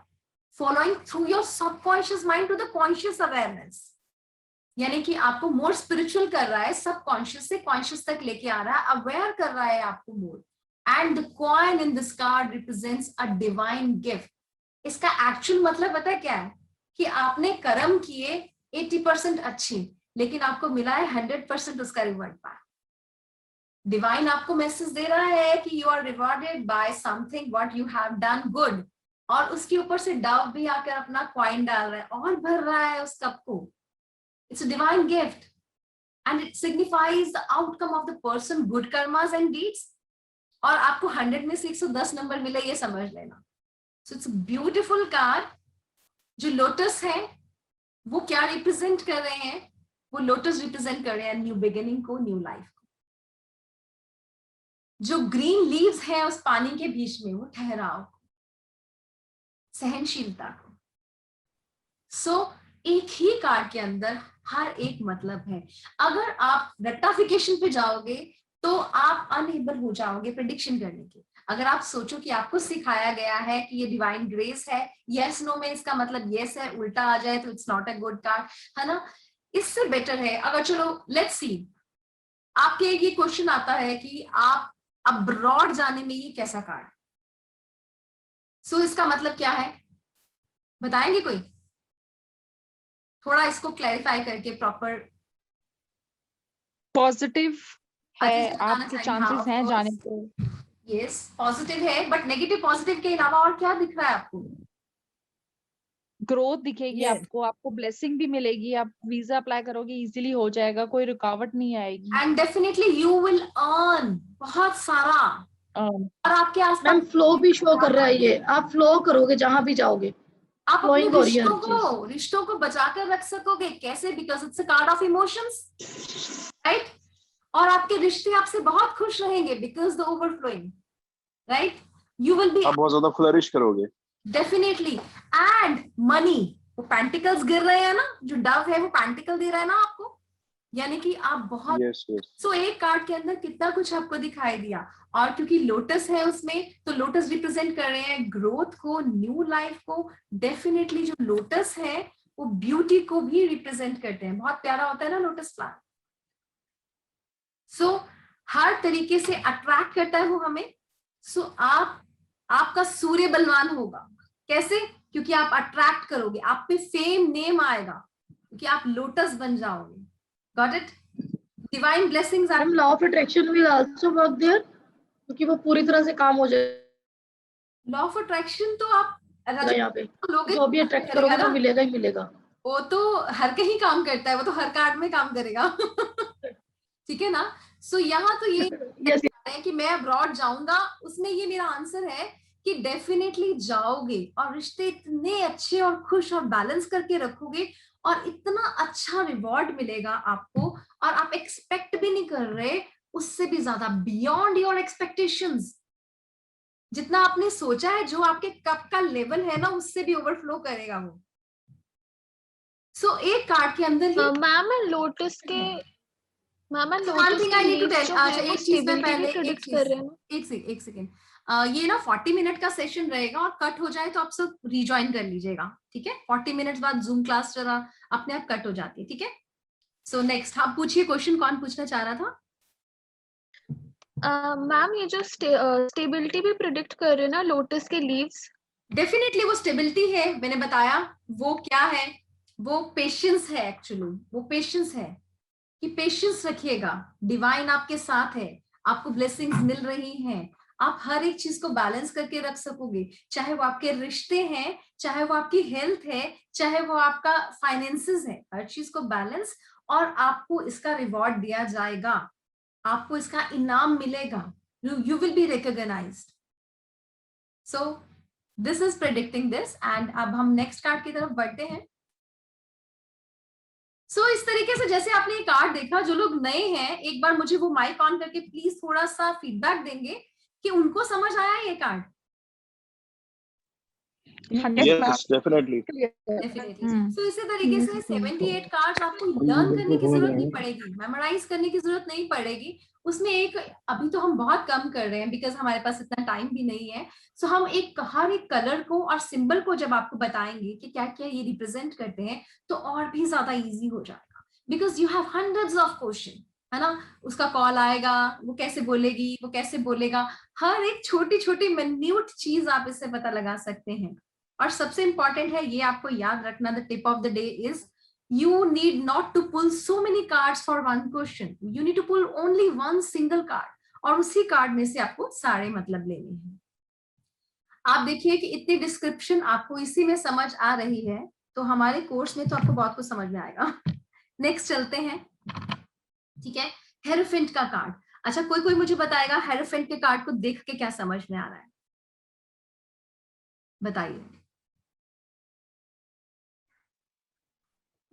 following through your subconscious mind to the conscious awareness. यानी कि आपको मोर स्पिरिचुअल कर रहा है, सबकॉन्शियस से कॉन्शियस तक लेके आ रहा है, अवेयर कर रहा है आपको more. And the coin in this card represents a divine gift. इसका एक्चुअल मतलब पता है क्या है? कि आपने कर्म किए 80% अच्छे, लेकिन आपको मिला है 100% उसका रिवॉर्ड बैक. डिवाइन आपको मैसेज दे रहा है कि you are rewarded by something what you have done good, और उसके ऊपर से डव भी आकर अपना कॉइन डाल रहा है और भर रहा है उस कप को. It's a divine gift and it signifies the outcome of the person good karmas and deeds. और आपको 100 में से 110 नंबर मिले, ये समझ लेना. So it's a beautiful card. जो लोटस है वो क्या रिप्रेजेंट कर रहे हैं? वो लोटस रिप्रेजेंट कर रहे हैं न्यू बिगिनिंग को, न्यू लाइफ को. जो ग्रीन लीव्स हैं उस पानी के बीच में, वो ठहराव को, सहनशीलता को. सो एक ही कार्ड के अंदर हर एक मतलब है. अगर आप रेक्टिफिकेशन पे जाओगे तो आप अनएबल हो जाओगे प्रेडिक्शन करने के. अगर आप सोचो कि आपको सिखाया गया है कि ये डिवाइन ग्रेस है, यस नो में इसका मतलब यस है, उल्टा आ जाए तो it's not a good card, है ना? इससे बेटर है अगर, चलो लेट्स सी, आपके ये क्वेश्चन आता है कि आप अब्रॉड जाने में ये कैसा कार्ड? सो इसका मतलब क्या है, बताएंगे कोई? थोड़ा इसको क्लैरिफाई करके प्रॉपर.
पॉजिटिव है, आपके चांसेस हैं जाने को.
यस, पॉजिटिव है, बट नेगेटिव पॉजिटिव के अलावा और क्या दिख रहा है आपको?
ग्रोथ दिखेगी
Yes.
आपको ब्लेसिंग भी मिलेगी, आप वीजा अप्लाई करोगे इजीली हो जाएगा, कोई रुकावट नहीं आएगी.
And definitely you will earn बहुत सारा. और आपके
मैम
आसपास
फ्लो भी शो कर रहा है ये, आप फ्लो करोगे जहां भी जाओगे.
आप अपने
flowing हो रही है हर
रिश्तों को बचा कर रख सकोगे. कैसे? Because it's a card of emotions, right? और आपके रिश्ते आपसे बहुत खुश रहेंगे because the overflowing, right? You will B,
आप बहुत ज्यादा फ्लरिश करोगे.
डेफिनेटली. एंड मनी, वो पेंटिकल्स गिर रहे हैं ना, जो डव है वो पेंटिकल दे रहा है ना आपको, यानी कि आप बहुत.
Yes yes.
सो एक कार्ड के अंदर कितना कुछ आपको दिखाई दिया. और क्योंकि लोटस है उसमें, तो लोटस रिप्रेजेंट कर रहे हैं ग्रोथ को, न्यू लाइफ को. डेफिनेटली जो लोटस है वो ब्यूटी को भी रिप्रेजेंट करते हैं. बहुत प्यारा होता है ना लोटस प्लांट. सो हर तरीके से अट्रैक्ट करता है वो हमें. सो आपका सूर्य बलवान होगा. कैसे? क्योंकि आप अट्रैक्ट करोगे, आप पे फेम नेम आएगा, क्योंकि आप लोटस बन जाओगे. Got it? Divine blessings.
Ma'am law of attraction will also work there, क्योंकि वो पूरी तरह से काम हो जाएगा
लॉ ऑफ अट्रैक्शन तो आप
यहाँ पे.
लोगे,
जो भी अट्रैक्ट करोगे तो मिलेगा ही मिलेगा.
वो तो हर कहीं काम करता है, वो तो हर कार्ड में काम करेगा. ठीक है ना? सो यहाँ तो ये
यस
है कि मैं अब्रॉड जाऊंगा, उसमें ये मेरा आंसर है कि डेफिनेटली जाओगे और रिश्ते इतने अच्छे और खुश और बैलेंस करके रखोगे और इतना अच्छा रिवॉर्ड मिलेगा आपको, और आप एक्सपेक्ट भी नहीं कर रहे, उससे भी ज्यादा बियॉन्ड योर एक्सपेक्टेशंस. जितना आपने सोचा है, जो आपके कप का लेवल है ना, उससे भी ओवरफ्लो करेगा वो. सो एक कार्ड के अंदर ही
मैम लोटस के
One thing I need to tell, अच्छा एक चीज में पहले एक सेकेंड, ये ना 40 मिनट का सेशन रहेगा और कट हो जाए तो आप सब रिज्वाइन कर लीजिएगा, ठीक है? 40 मिनट बाद जूम क्लास जरा अपने आप कट हो जाती है, ठीक है? सो नेक्स्ट आप पूछिए क्वेश्चन. कौन पूछना चाह रहा था?
मैम ये जो स्टेबिलिटी भी प्रिडिक्ट कर रहे हैं ना लोटस के लीव्स.
डेफिनेटली वो स्टेबिलिटी है, मैंने बताया. वो क्या है? वो पेशेंस है. एक्चुअली वो पेशेंस है कि पेशेंस रखिएगा, डिवाइन आपके साथ है, आपको ब्लेसिंग्स मिल रही हैं, आप हर एक चीज को बैलेंस करके रख सकोगे, चाहे वो आपके रिश्ते हैं, चाहे वो आपकी हेल्थ है, चाहे वो आपका फाइनेंसेस है, हर चीज को बैलेंस, और आपको इसका रिवॉर्ड दिया जाएगा, आपको इसका इनाम मिलेगा, you will be recognised. So this is predicting this. And अब हम नेक्स्ट कार्ड की तरफ बढ़ते हैं। सो इस तरीके से जैसे आपने ये कार्ड देखा, जो लोग नए हैं एक बार मुझे वो माइक ऑन करके प्लीज थोड़ा सा फीडबैक देंगे कि उनको समझ आया ये कार्ड।
Yes, definitely.
So इसी तरीके से 78 कार्ड्स आपको लर्न करने की जरूरत नहीं पड़ेगी, मेमोराइज करने की जरूरत नहीं पड़ेगी। उसमें एक, अभी तो हम बहुत कम कर रहे हैं बिकॉज हमारे पास इतना टाइम भी नहीं है। सो हम हर एक कलर को और सिंबल को जब आपको बताएंगे कि क्या क्या ये रिप्रेजेंट करते हैं, तो और भी ज्यादा इजी हो जाएगा, because you have hundreds of question, है ना। उसका कॉल आएगा, वो कैसे बोलेगी, वो कैसे बोलेगा, हर एक छोटी छोटी मिन्यूट चीज आप इससे पता लगा सकते हैं। और सबसे इंपॉर्टेंट है ये आपको याद रखना, the tip of the day is you need not to pull so many cards for one question, you need to pull only one single card, और उसी कार्ड में से आपको सारे मतलब लेने हैं। आप देखिए कि इतनी डिस्क्रिप्शन आपको इसी में समझ आ रही है, तो हमारे कोर्स में तो आपको बहुत कुछ समझ में आएगा। नेक्स्ट चलते हैं, ठीक है, हेरोफेंट का कार्ड। अच्छा, कोई मुझे बताएगा हेरोफेंट के कार्ड को देख के क्या समझ में आ रहा है, बताइए।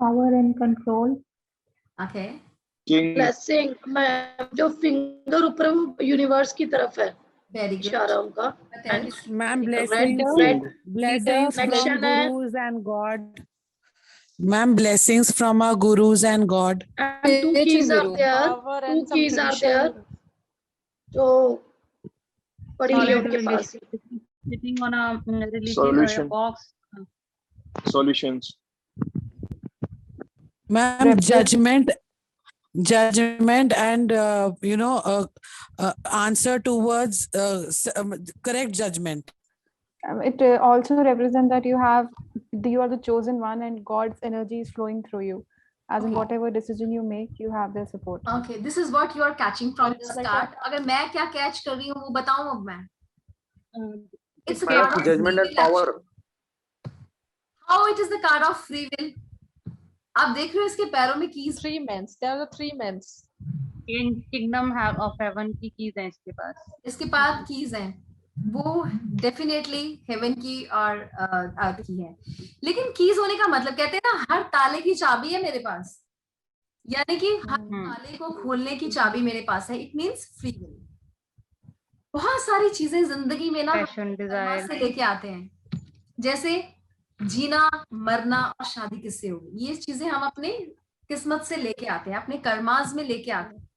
Power and control.
Okay.
King.
Blessing, मैं जो फिंगर ऊपर है वो यूनिवर्स की तरफ है,
Very good.
इशारा उनका।
Ma'am,
red
blessings from
connection है।
gurus and God. Ma'am, blessings from our gurus and God.
And two keys are there.
Power
Two
and some
keys are
tradition.
there. जो पढ़ी हुई है
Solid
उनके पास।
sitting on a religion
Solution.
box.
Solutions.
Ma'am, judgment and answer towards correct judgment.
It also represents that you are the chosen one and God's energy is flowing through you. As in
Okay.
whatever decision you make, you have their support.
Okay, this is what you are catching from this card. अगर मैं क्या catch कर रही हूँ वो बताऊँ अब मैं? It's a card of
Judgment and
free will,
power.
actually. How it is the card of free will? आप देख रहे हो इसके पैरों में keys.
3 men. There are the 3 men.
Kingdom of heaven की keys हैं इसके पास।
इसके पास कीज हैं, वो डेफिनेटली हेवन की और अर्थ की है। लेकिन कीज होने का मतलब, कहते हैं ना हर ताले की चाबी है मेरे पास, यानी कि हर ताले को खोलने की चाबी मेरे पास है। It means free will. बहुत सारी चीजें जिंदगी में ना
Passion, desire.
से लेके आते हैं, जैसे जीना, मरना और शादी किससे होगी, ये चीजें हम अपने किस्मत से लेके आते हैं, अपने कर्माज में लेके आते हैं।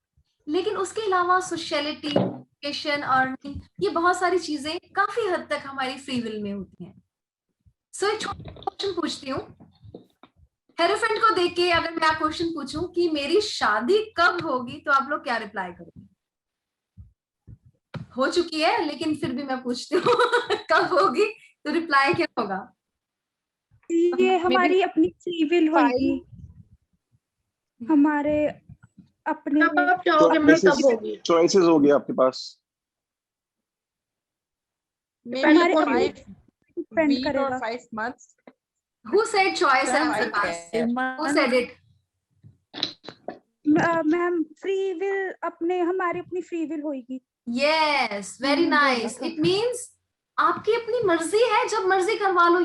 लेकिन उसके अलावा सोशलिटी, एजुकेशन, अर्निंग, ये बहुत सारी चीजें काफी हद तक हमारी फ्री विल में होती हैं। सो एक छोटा क्वेश्चन पूछती हूँ, हेरोफेंट को देख के अगर मैं क्वेश्चन पूछूं कि मेरी शादी कब होगी, तो आप लोग क्या रिप्लाई करोगे? हो चुकी है लेकिन फिर भी मैं पूछती हूँ कब होगी, तो रिप्लाई क्या होगा?
ये हमारी अपनी फ्री विल होगी, हमारे अपने
आप चाहोगे मैं तब होगी।
चॉइसेस हो गया आपके पास।
पहले कौन
डिपेंड
week or
करेगा।
5 months.
Who said choice and
I
pass?
guess.
Who said it?
Ma'am free will हमारी अपनी फ्री विल होगी।
Yes, very nice. It means आपकी अपनी मर्जी है, जब मर्जी करवा लो।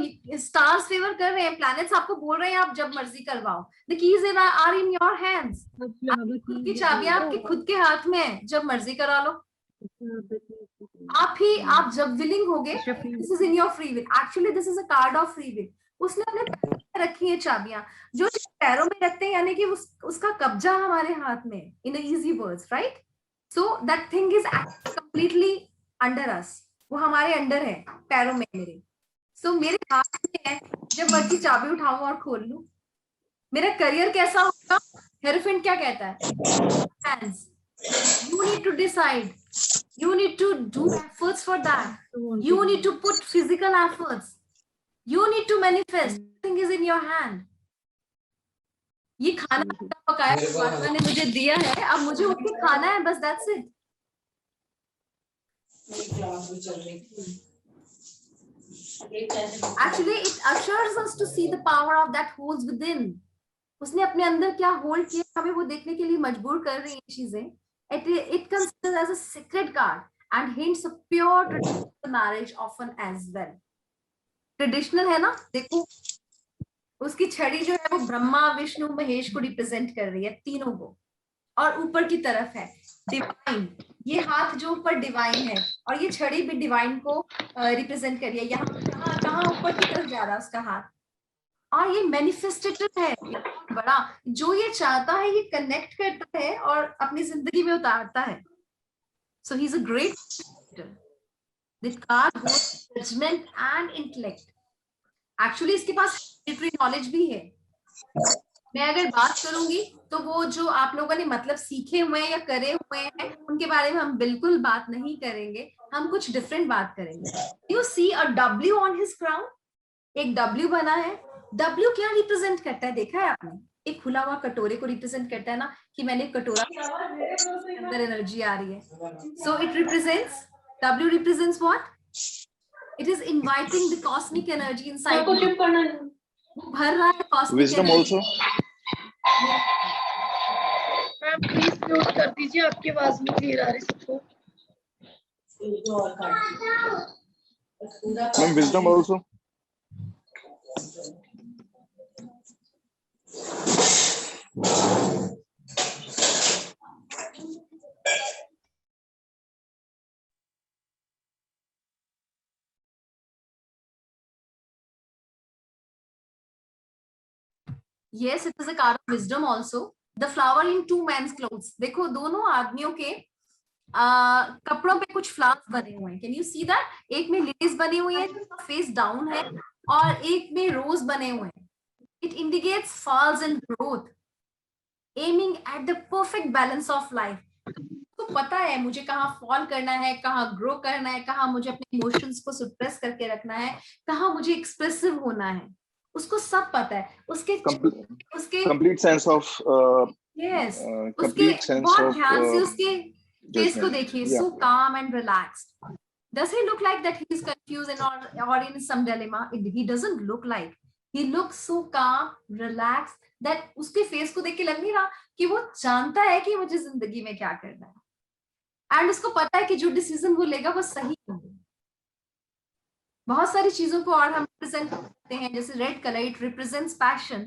स्टार्स फेवर कर रहे हैं, प्लैनेट्स आपको बोल रहे हैं आप जब मर्जी करवाओ। The keys are in your hands. खुद की चाबियां आपके खुद के हाथ में है, जब मर्जी करा लो। आप जब विलिंग होगे, this is in your free will. Actually this is a card of free will. उसने अपने पैरों में रखी है चाबियां, जो पैरों में रखते हैं यानी कि उसका कब्जा हमारे हाथ में। In easy words, right? So that thing is completely under us, वो हमारे अंडर है, पैरों में मेरे। सो मेरे हाथ में है, जब मर्जी चाबी उठाऊं और खोल लूं। मेरा करियर कैसा होगा, हेरोफेंट क्या कहता है? Hands. You need to decide. You need to do efforts for that. You need to put physical efforts. You need to manifest. Everything is in your hand. ये खाना पकाया परमात्मा ने मुझे दिया है, अब मुझे उठ के खाना है, बस that's it. Actually, it ushers us to see the power of that holds within. उसने अपने अंदर क्या होल्ड किया हमें वो देखने के लिए मजबूर कर रही है चीजें. It considers as a sacred card and hints a pure traditional marriage often as well. Traditional है ना, देखो उसकी छड़ी जो है वो ब्रह्मा विष्णु महेश को रिप्रेजेंट कर रही है, तीनों को, और ऊपर की तरफ है डिवाइन. ये हाथ जो ऊपर डिवाइन है और ये छड़ी भी डिवाइन को रिप्रेजेंट कर रही है. यहाँ कहाँ ऊपर की तरफ जा रहा है उसका हाथ, और ये मैनिफेस्टेटेड है बड़ा. जो ये चाहता है ये कनेक्ट करता है और अपनी जिंदगी में उतारता है. So he is a great. This card holds judgment and intellect. Actually इसके पास literary knowledge भी है. मैं अगर बात करूंगी तो वो जो आप लोगों ने मतलब सीखे हुए हैं या करे हुए हैं उनके बारे में हम बिल्कुल बात नहीं करेंगे. हम कुछ डिफरेंट बात करेंगे. You see a W on his crown? एक W बना है. W क्या रिप्रेजेंट करता है देखा है आपने? एक खुला हुआ कटोरे को रिप्रेजेंट करता है ना, कि मैंने कटोरा अंदर एनर्जी आ रही है. So it represents, W represents what? It is inviting the cosmic energy inside. वो भर रहा है cosmic
Wisdom
energy.
also.
Ma'am please mute कर दीजिए, आपकी आवाज नहीं क्लियर आ रही सबको.
Ma'am, wisdom also.
Yes, it is a card of wisdom also. The flower in two men's clothes. देखो दोनों आदमियों के कपड़ों पे कुछ फ्लावर्स बने हुए हैं. Can you see that? एक में लिलीज बनी हुई है जिसका फेस डाउन है और एक में रोज बने हुए हैं. It indicates falls and growth, aiming at the perfect balance of life. तो पता है मुझे कहाँ फॉल करना है, कहाँ ग्रो करना है, कहाँ मुझे अपने इमोशंस को सुप्रेस करके रखना है, कहाँ मुझे एक्सप्रेसिव होना है. उसको सब पता है. उसके
complete sense of
yes,
complete sense
बहुत
of
ध्यान से उसके फेस को देखिए.
Yeah.
So calm and relaxed. Does he look like that he is confused and or in some dilemma? He doesn't look like. He looks so calm, relaxed that उसके face को देख के लग नहीं रहा कि वो जानता है कि मुझे जिंदगी में क्या करना है. एंड उसको पता है कि जो डिसीजन वो लेगा वो सही होगा. बहुत सारी चीजों को और हम रिप्रेजेंट करते हैं, जैसे red colour, it represents passion.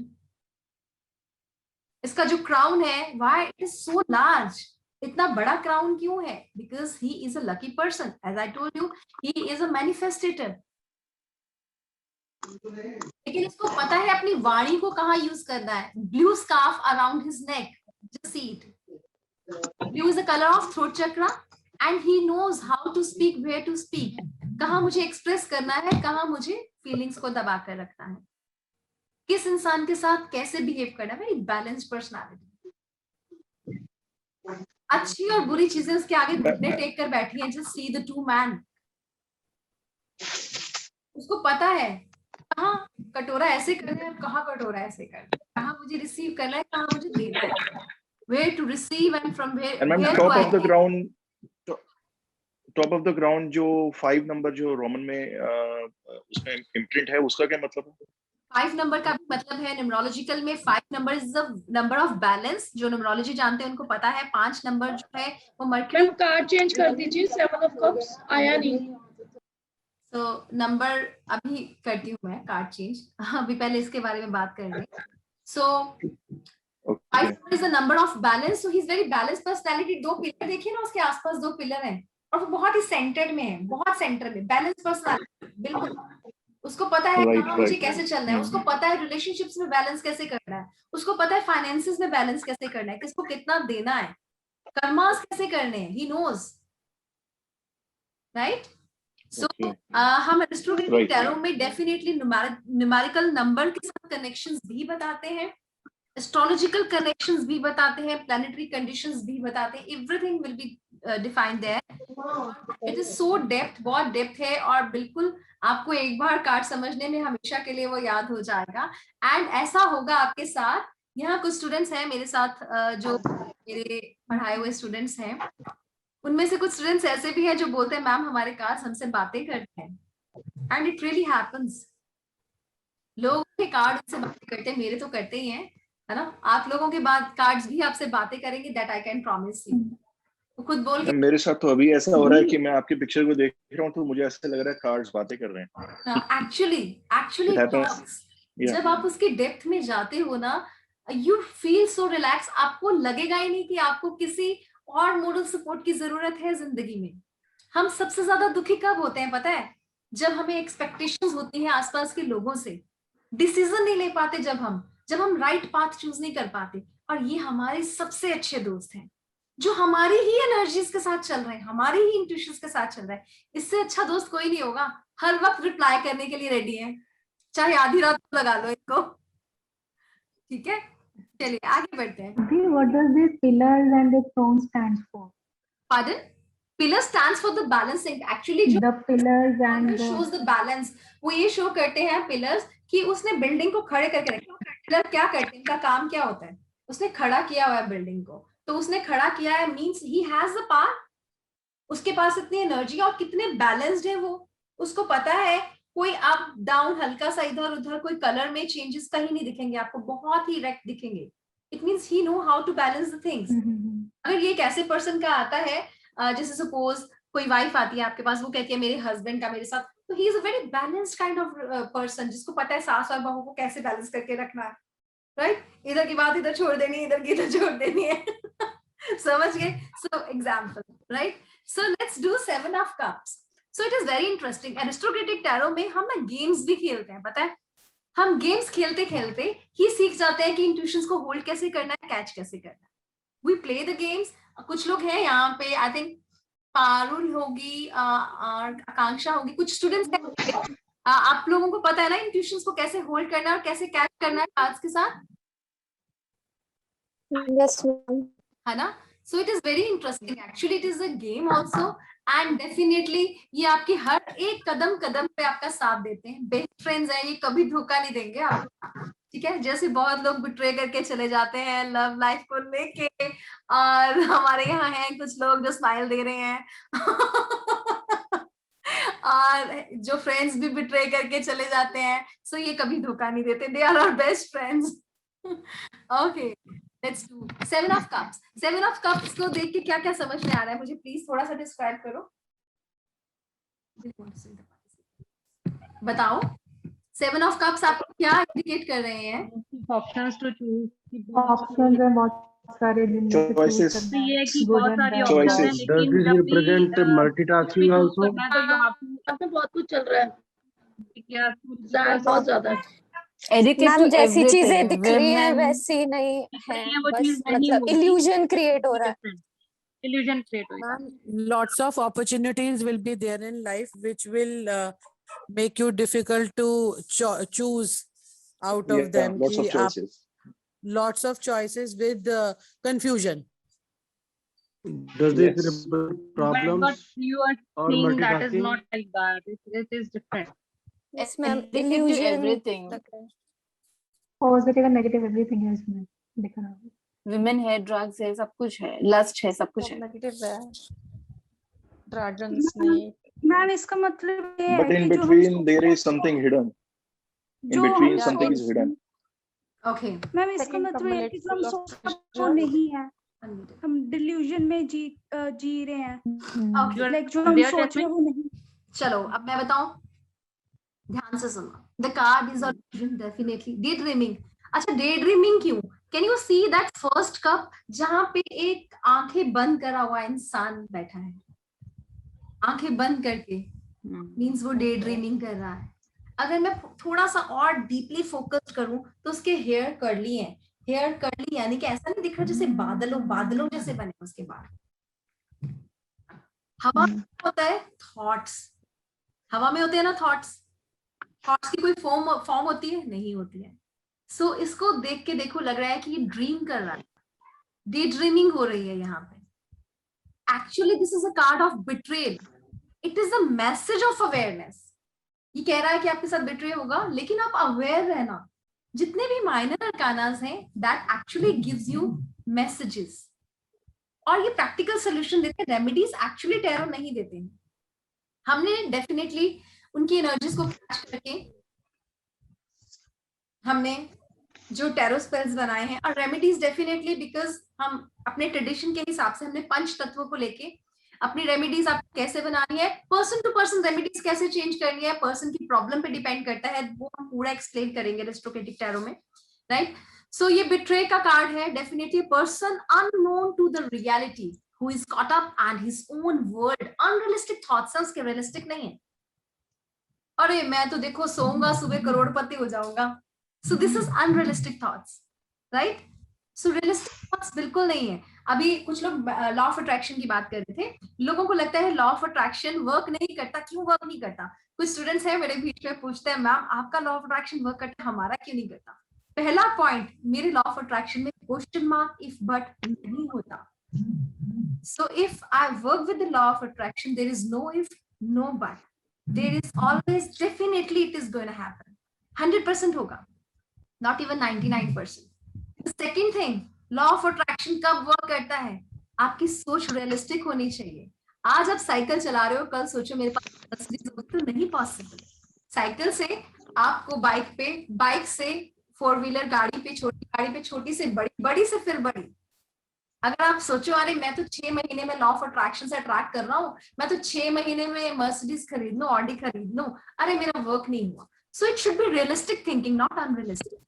इसका जो क्राउन है, why it is so large, इतना बड़ा क्राउन क्यों है? Because he is a lucky person. As I told you, he is a manifestator. लेकिन इसको पता है अपनी वाणी को कहाँ यूज करना है. Blue scarf around his neck, just see it. Blue is the colour of throat chakra and he knows how to speak, where to speak. कहाँ मुझे एक्सप्रेस करना है, कहाँ मुझे फीलिंग्स को दबा कर रखना है, किस इंसान के साथ कैसे बिहेव करना है. Very balanced personality. अच्छी और बुरी चीजें उसके आगे घुटने टेक कर बैठी हैं. Just see the two man. उसको पता है कहाँ कटोरा ऐसे करना है, कहाँ कटोरा ऐसे करना है, कहाँ मुझे रिसीव करना है, कहाँ मुझे देना है. Where to receive and from where.
And ma'am, top of the ground, top of the ground जो 5 नंबर जो रोमन में उसमें इम्प्रिंट है, उसका क्या मतलब है?
5 नंबर का भी मतलब है न्यूमरोलॉजिकल में 5 number is the number of balance. जो न्यूमरोलॉजी जानते हैं उनको पता है 5 नंबर जो है वो मर्क्यूरी.
मैम कार्ड चेंज कर दीजिए. 7 ऑफ कप्स आया नहीं.
तो नंबर अभी करती हूँ मैं कार्ड चेंज. अभी पहले इसके बारे में बात करेंगे. सो 5 is the number of balance. So he's very balanced personality. 2 pillar देखिए ना, उसके आसपास 2 पिलर हैं और वो बहुत ही सेंटर्ड में है, बहुत सेंटर में. बैलेंस पर्सनालिटी बिल्कुल. उसको पता है कहाँ मुझे कैसे चलना है. उसको पता है रिलेशनशिप्स में बैलेंस कैसे करना है. उसको पता है फाइनेंसेस में बैलेंस कैसे करना है, किसको कितना देना है, कर्मास कैसे करने हैं. He knows, right. सो हम एस्ट्रोलॉजी टैरो में डेफिनेटली न्यूमेरिकल नंबर के साथ कनेक्शंस भी बताते हैं, एस्ट्रोलॉजिकल कनेक्शंस भी बताते हैं, प्लैनेटरी कंडीशंस भी बताते हैं. Everything will be defined there. It is so depth, बहुत डेप्थ है और बिल्कुल आपको एक बार कार्ड समझने में हमेशा के लिए वो याद हो जाएगा. एंड ऐसा होगा आपके साथ. यहाँ कुछ स्टूडेंट्स हैं मेरे साथ जो मेरे पढ़ाए हुए स्टूडेंट्स हैं. उनमें से कुछ स्टूडेंट्स ऐसे भी हैं जो बोलते हैं मैम हमारे कार्ड्स हमसे बातें करते हैं, एंड इट रियली हैपेंस। लोगों के कार्ड उनसे बातें करते हैं, मेरे तो करते ही हैं, है ना। आप लोगों के बाद कार्ड्स भी आपसे बातें करेंगे, that I can promise you. तो खुद बोल के
मेरे साथ तो अभी ऐसा हो रहा है कि मैं आपकी पिक्चर को देख रहा हूँ तो मुझे ऐसा लग रहा है कार्ड्स बातें कर रहे हैं।
Actually
It happens. Yeah.
जब आप उसकी डेप्थ में जाते हो ना, यू फील सो रिलैक्स, आपको लगेगा ही नहीं कि आपको किसी और मोरल सपोर्ट की जरूरत है जिंदगी में। हम सबसे ज्यादा दुखी कब होते हैं पता है? जब हमें एक्सपेक्टेशंस होती हैं आसपास के लोगों से, डिसीजन नहीं ले पाते, जब हम राइट पाथ चूज नहीं कर पाते। और ये हमारे सबसे अच्छे दोस्त हैं जो हमारी ही एनर्जीज के साथ चल रहे हैं, हमारी ही इंट्यूशंस के साथ चल रहे हैं। इससे अच्छा दोस्त कोई नहीं होगा। हर वक्त रिप्लाई करने के लिए रेडी है, चाहे आधी रात को लगा लो इनको। ठीक है, चलिए आगे बढ़ते हैं।
What does this pillars and the throne stand for?
Pardon? Pillar stands for the balancing. Actually, जो
The pillars and the
shows the balance, वो ये शो करते हैं पिलर्स कि उसने बिल्डिंग को खड़े करके रखा। पिलर क्या करते हैं, इनका काम क्या होता है? उसने खड़ा किया हुआ है बिल्डिंग को, तो उसने खड़ा किया है means he has the power. उसके पास इतनी एनर्जी और कितने बैलेंस्ड है वो, उसको पता है कोई अप डाउन हल्का सा इधर उधर, कोई कलर में चेंजेस कहीं नहीं दिखेंगे आपको, बहुत ही इरेक्ट दिखेंगे। It means he know how to balance the things. अगर ये एक ऐसे पर्सन का आता है, जैसे सपोज कोई वाइफ आती है आपके पास, वो कहती है मेरे हस्बैंड का मेरे साथ, तो ही is a very balanced kind of person, जिसको पता है सास और बहू को कैसे बैलेंस करके रखना है, राइट? इधर की बात इधर छोड़ देनी है, इधर की इधर छोड़ देनी है। समझ गए? So example, right? So let's do 7 of cups. So it is very interesting. Aristocratic tarot में हम ना गेम्स भी खेलते हैं, पता है? हम गेम्स खेलते खेलते ही सीख जाते हैं कि इंट्यूशंस को होल्ड कैसे करना है, कैच कैसे करना है। We play the games. कुछ लोग हैं यहाँ पे, आई थिंक पारुल होगी, आकांक्षा होगी, कुछ स्टूडेंट्स आप लोगों को पता है ना इंट्यूशंस को कैसे होल्ड करना है और कैसे कैच करना है कार्ड्स के साथ?
Yes, ma'am.
है ना? सो it is very interesting. Actually it is a game also, and definitely ये आपकी हर एक कदम कदम पे आपका साथ देते हैं। बेस्ट फ्रेंड्स हैं ये, कभी धोखा नहीं देंगे आपको। ठीक है, जैसे बहुत लोग बिट्रे करके चले जाते हैं लव लाइफ को लेके, और हमारे यहाँ हैं कुछ लोग जो स्माइल दे रहे हैं और जो फ्रेंड्स भी बिट्रे करके चले जाते हैं, सो ये कभी धोखा नहीं देते। They are our best friends. Okay, let's do 7 of cups. 7 of cups को देख के क्या क्या समझ में आ रहा है मुझे प्लीज थोड़ा सा डिस्क्राइब करो, बताओ। 7 ऑफ कप्स आपको क्या इंडिकेट कर रहे हैं?
ऑप्शंस टू चूज,
options है बहुत सारे दिन में
Choices.
तो ये है कि बहुत सारी ऑप्शंस हैं,
Choices.
Does
लेकिन
this
जब भी
represent multitasking also?
आपने बहुत कुछ चल रहा है,
क्या
बहुत ज्यादा है।
मैम जैसी चीजें दिख रही है वैसी नहीं है,
वो
बस
चीज नहीं
मतलब
होगी।
इल्यूजन क्रिएट हो रहा है।
illusion create हो रहा है।
Lots of opportunities will be there in life which will make you difficult to choose out of them.
Lots of
कि आप-
choices.
Lots of choices with confusion.
Does this
Yes.
represent
But
problems
you are
or
saying that is
multitasking?
not like that. It is different.
Yes, ma'am.
Indicative
Illusion
everything.
लग रहा है।
positive and negative everything है इसमें दिख रहा है।
Women है, drugs है, सब कुछ है, lust है, सब कुछ है।
नेगेटिव है।
Dragon, snake.
मैम इसका मतलब ये है
But in
कि जो हम
between there is something hidden. In
जो
between
हम
something is hidden.
Okay,
ma'am इसका
Second
मतलब ये है कि जो हम
cumulative
सोचते वो नहीं है, हम डिल्यूजन में जी रहे हैं,
ओके।
लाइक जो हम
They are
सोच रहे हैं वो नहीं।
चलो अब मैं बताऊं, ध्यान से सुनो। The card is definitely day dreaming. अच्छा, डे ड्रीमिंग क्यों? Can you see that first cup जहां पे एक आंखें बंद करा हुआ इंसान बैठा है, आंखें बंद करके, मींस वो डे ड्रीमिंग कर रहा है। अगर मैं थोड़ा सा और डीपली फोकस करूं तो उसके हेयर कर्ली हैं। हेयर कर्ली यानी कि ऐसा नहीं दिख रहा जैसे बादलों जैसे बने। उसके बाद हवा में होता है थॉट्स, हवा में होते हैं ना थॉट्स की कोई फॉर्म होती है? नहीं होती है। सो इसको देख के देखो, लग रहा है कि ये ड्रीम कर रहा है, डे ड्रीमिंग हो रही है यहाँ पे। Actually this is a card of betrayal. It is the message of awareness. ये कह रहा है कि आपके साथ बिट्रे होगा, लेकिन आप अवेयर रहना। जितने भी माइनर अरकानास हैं, that actually gives you messages. और ये प्रैक्टिकल सोल्यूशन देते हैं, रेमेडीज एक्चुअली टैरो नहीं देते हैं। हमने डेफिनेटली उनकी एनर्जीज को कैच करके हमने जो टैरो स्पेल्स बनाए हैं, और रेमेडीज डेफिनेटली बिकॉज हम अपने ट्रेडिशन के हिसाब से हमने पंच तत्वों को लेके अपनी रेमेडीज आपको कैसे बनानी है, पर्सन टू पर्सन रेमेडीज कैसे चेंज करनी है, पर्सन की प्रॉब्लम पे डिपेंड करता है, वो हम पूरा एक्सप्लेन करेंगे रेस्ट्रोकेटिक टैरो में, राइट। सो ये बिट्रे का कार्ड है, definitely person unknown to the reality who is caught up and his own world, unrealistic thoughts है उसके, realistic नहीं है। अरे मैं तो देखो सोऊंगा सुबह करोड़पति हो जाऊंगा, so this is unrealistic thoughts, right? So realistic thoughts बिल्कुल नहीं है। अभी कुछ लोग लॉ ऑफ अट्रैक्शन की बात कर रहे थे, लोगों को लगता है लॉ ऑफ अट्रैक्शन वर्क नहीं करता, क्यों वर्क नहीं करता? कुछ स्टूडेंट्स हैं मेरे बीच में पूछते हैं मैम आपका लॉ ऑफ अट्रैक्शन वर्क करता है, हमारा क्यों नहीं करता? पहला पॉइंट, मेरे लॉ ऑफ अट्रैक्शन में क्वेश्चन मार्क इफ बट नहीं होता। So if I work with the law of attraction, there is no if, no but. There is always, definitely it is going to happen. 100% होगा, not even 99%. The second thing, law of attraction कब work करता है? आपकी सोच realistic होनी चाहिए। आज आप साइकिल चला रहे हो, कल सोचो मेरे पास तो नहीं पॉसिबल। साइकिल से आपको बाइक से 4 व्हीलर गाड़ी पे, छोटी गाड़ी पे, छोटी से बड़ी, बड़ी से फिर बड़ी। अगर आप सोचो अरे मैं तो 6 महीने में लॉ ऑफ अट्रैक्शन से अट्रैक्ट कर रहा हूँ, मैं तो 6 महीने में मर्सिडीज खरीद लूं, ऑडी खरीद लूं, अरे मेरा वर्क नहीं हुआ। So it should be realistic thinking, not unrealistic.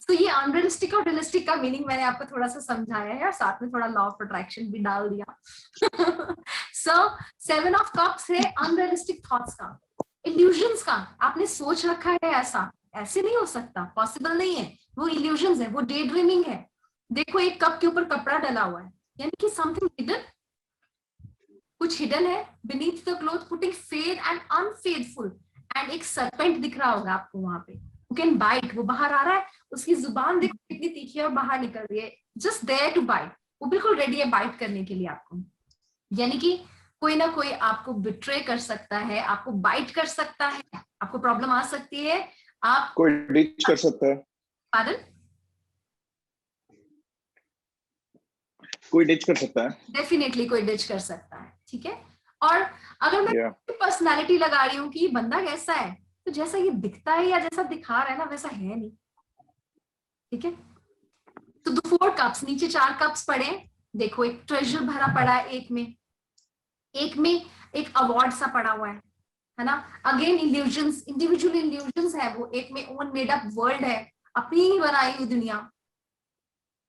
तो ये अनरियलिस्टिक और रियलिस्टिक का मीनिंग मैंने आपको थोड़ा सा समझाया है, और साथ में थोड़ा लॉ ऑफ अट्रैक्शन भी डाल दिया। सो 7 ऑफ कप्स है अनरियलिस्टिक थॉट्स का, इल्यूजन्स का। आपने सोच रखा है ऐसा, ऐसे नहीं हो सकता, पॉसिबल नहीं है, वो इल्यूजन्स है, वो डे ड्रीमिंग है। देखो एक कप के ऊपर कपड़ा डला हुआ है, यानी कि समथिंग हिडन, कुछ हिडन है beneath the cloth, putting fair and unfaithful, and एक serpent दिख रहा होगा आपको वहां पे, who can bite, वो बाहर आ रहा है, उसकी जुबान देखो कितनी तीखी है और बाहर निकल रही है, just there to bite, वो बिल्कुल रेडी है बाइट करने के लिए आपको। यानी कि कोई ना कोई आपको बिट्रे कर सकता है, आपको बाइट कर सकता है, आपको प्रॉब्लम आ सकती है, आप
कोई डिच कर सकता है।
पार्डन?
कोई डिच कर सकता है,
डेफिनेटली कोई डिच कर सकता है, ठीक है। और अगर मैं पर्सनालिटी लगा रही हूँ कि ये बंदा कैसा है, तो जैसा ये दिखता है या जैसा दिखा रहा है ना वैसा है नहीं, ठीक है। तो 4 कप्स, नीचे 4 कप्स पड़े, देखो एक ट्रेजर भरा पड़ा है, एक में एक अवार्ड सा पड़ा हुआ है ना। अगेन इल्यूजन्स, इंडिविजुअल इल्यूजन्स है वो, एक में ओन मेड अप वर्ल्ड है, अपनी ही बनाई हुई दुनिया,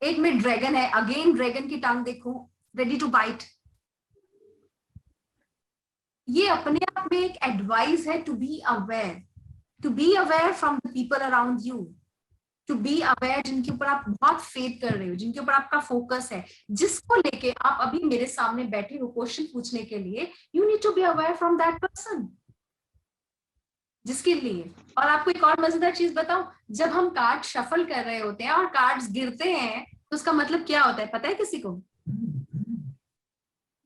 एक में ड्रैगन है, अगेन ड्रैगन की टांग देखो, रेडी टू बाइट। ये अपने आप में एक एडवाइस है to be aware from the people around you, to be aware जिनके ऊपर आप बहुत फेथ कर रहे हो, जिनके ऊपर आपका फोकस है, जिसको लेके आप अभी मेरे सामने बैठे हो क्वेश्चन पूछने के लिए, you need to be aware from that person, जिसके लिए। और आपको एक और मजेदार चीज बताऊं, जब हम कार्ड शफल कर रहे होते हैं और कार्ड्स गिरते हैं तो उसका मतलब क्या होता है पता है किसी को?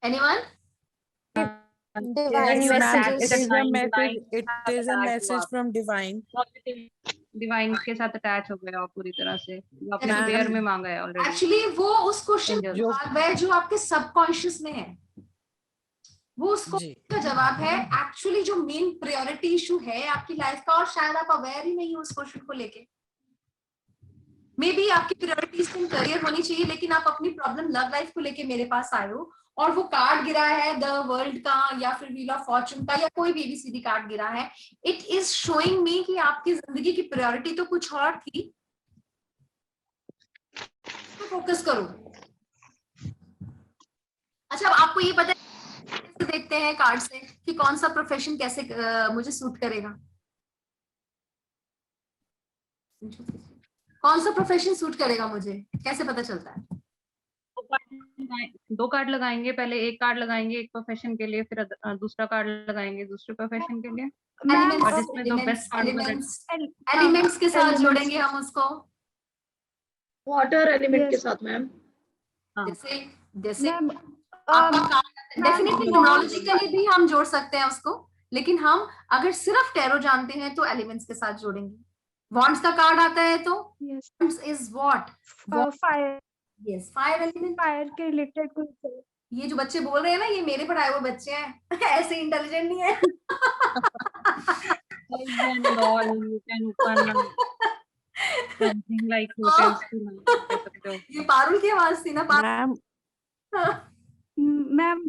Anyone?
It is a message from divine.
Divine के साथ अटैच हो गया आप पूरी तरह से, वो आपने प्रेयर में मांगा है ऑलरेडी।
एक्चुअली वो उस क्वेश्चन का जवाब है जो आपके सबकॉन्शियस में है, वो उसको का जवाब है। एक्चुअली जो मेन प्रायोरिटी इशू है आपकी लाइफ का, और शायद आप अवेयर ही नहीं हो उस क्वेश्चन को लेके। मे बी आपकी प्रायोरिटीज इन करियर होनी चाहिए, लेकिन आप अपनी प्रॉब्लम लव लाइफ को लेके मेरे पास आए हो, और वो कार्ड गिरा है द वर्ल्ड का या फिर व्हील ऑफ फॉर्चून का या कोई भी ABCD कार्ड गिरा है। इट इज शोइंग मी कि आपकी जिंदगी की प्रायोरिटी तो कुछ और थी, तो फोकस करो। अच्छा, अब आपको ये पता है, देखते हैं कार्ड से कि कौन सा प्रोफेशन कैसे मुझे सूट करेगा, कौन सा प्रोफेशन सूट करेगा मुझे, कैसे पता चलता है?
2 कार्ड लगाएंगे, पहले एक कार्ड लगाएंगे एक प्रोफेशन के लिए, फिर दूसरा कार्ड लगाएंगे दूसरे प्रोफेशन के लिए, और जिसमें जो बेस्ट
एलिमेंट्स के साथ जोड़ेंगे हम उसको,
वाटर एलिमेंट के साथ मैम।
जैसे आपका डेफिनेटली न्यूमरोलॉजिकली भी हम जोड़ सकते हैं उसको, लेकिन हम अगर सिर्फ टैरो जानते हैं तो एलिमेंट्स के साथ जोड़ेंगे। वॉन्ड्स का कार्ड आता है तो wands is what? Yes, fire element.
Fire के रिलेटेड कुछ।
ये जो बच्चे बोल रहे हैं ना, ये मेरे पढ़ाए हुए बच्चे हैं ऐसे इंटेलिजेंट नहीं है।
and all you can open something like hotels to कह सकते हो।
ये पारुल की आवाज थी ना?
मैम
मैम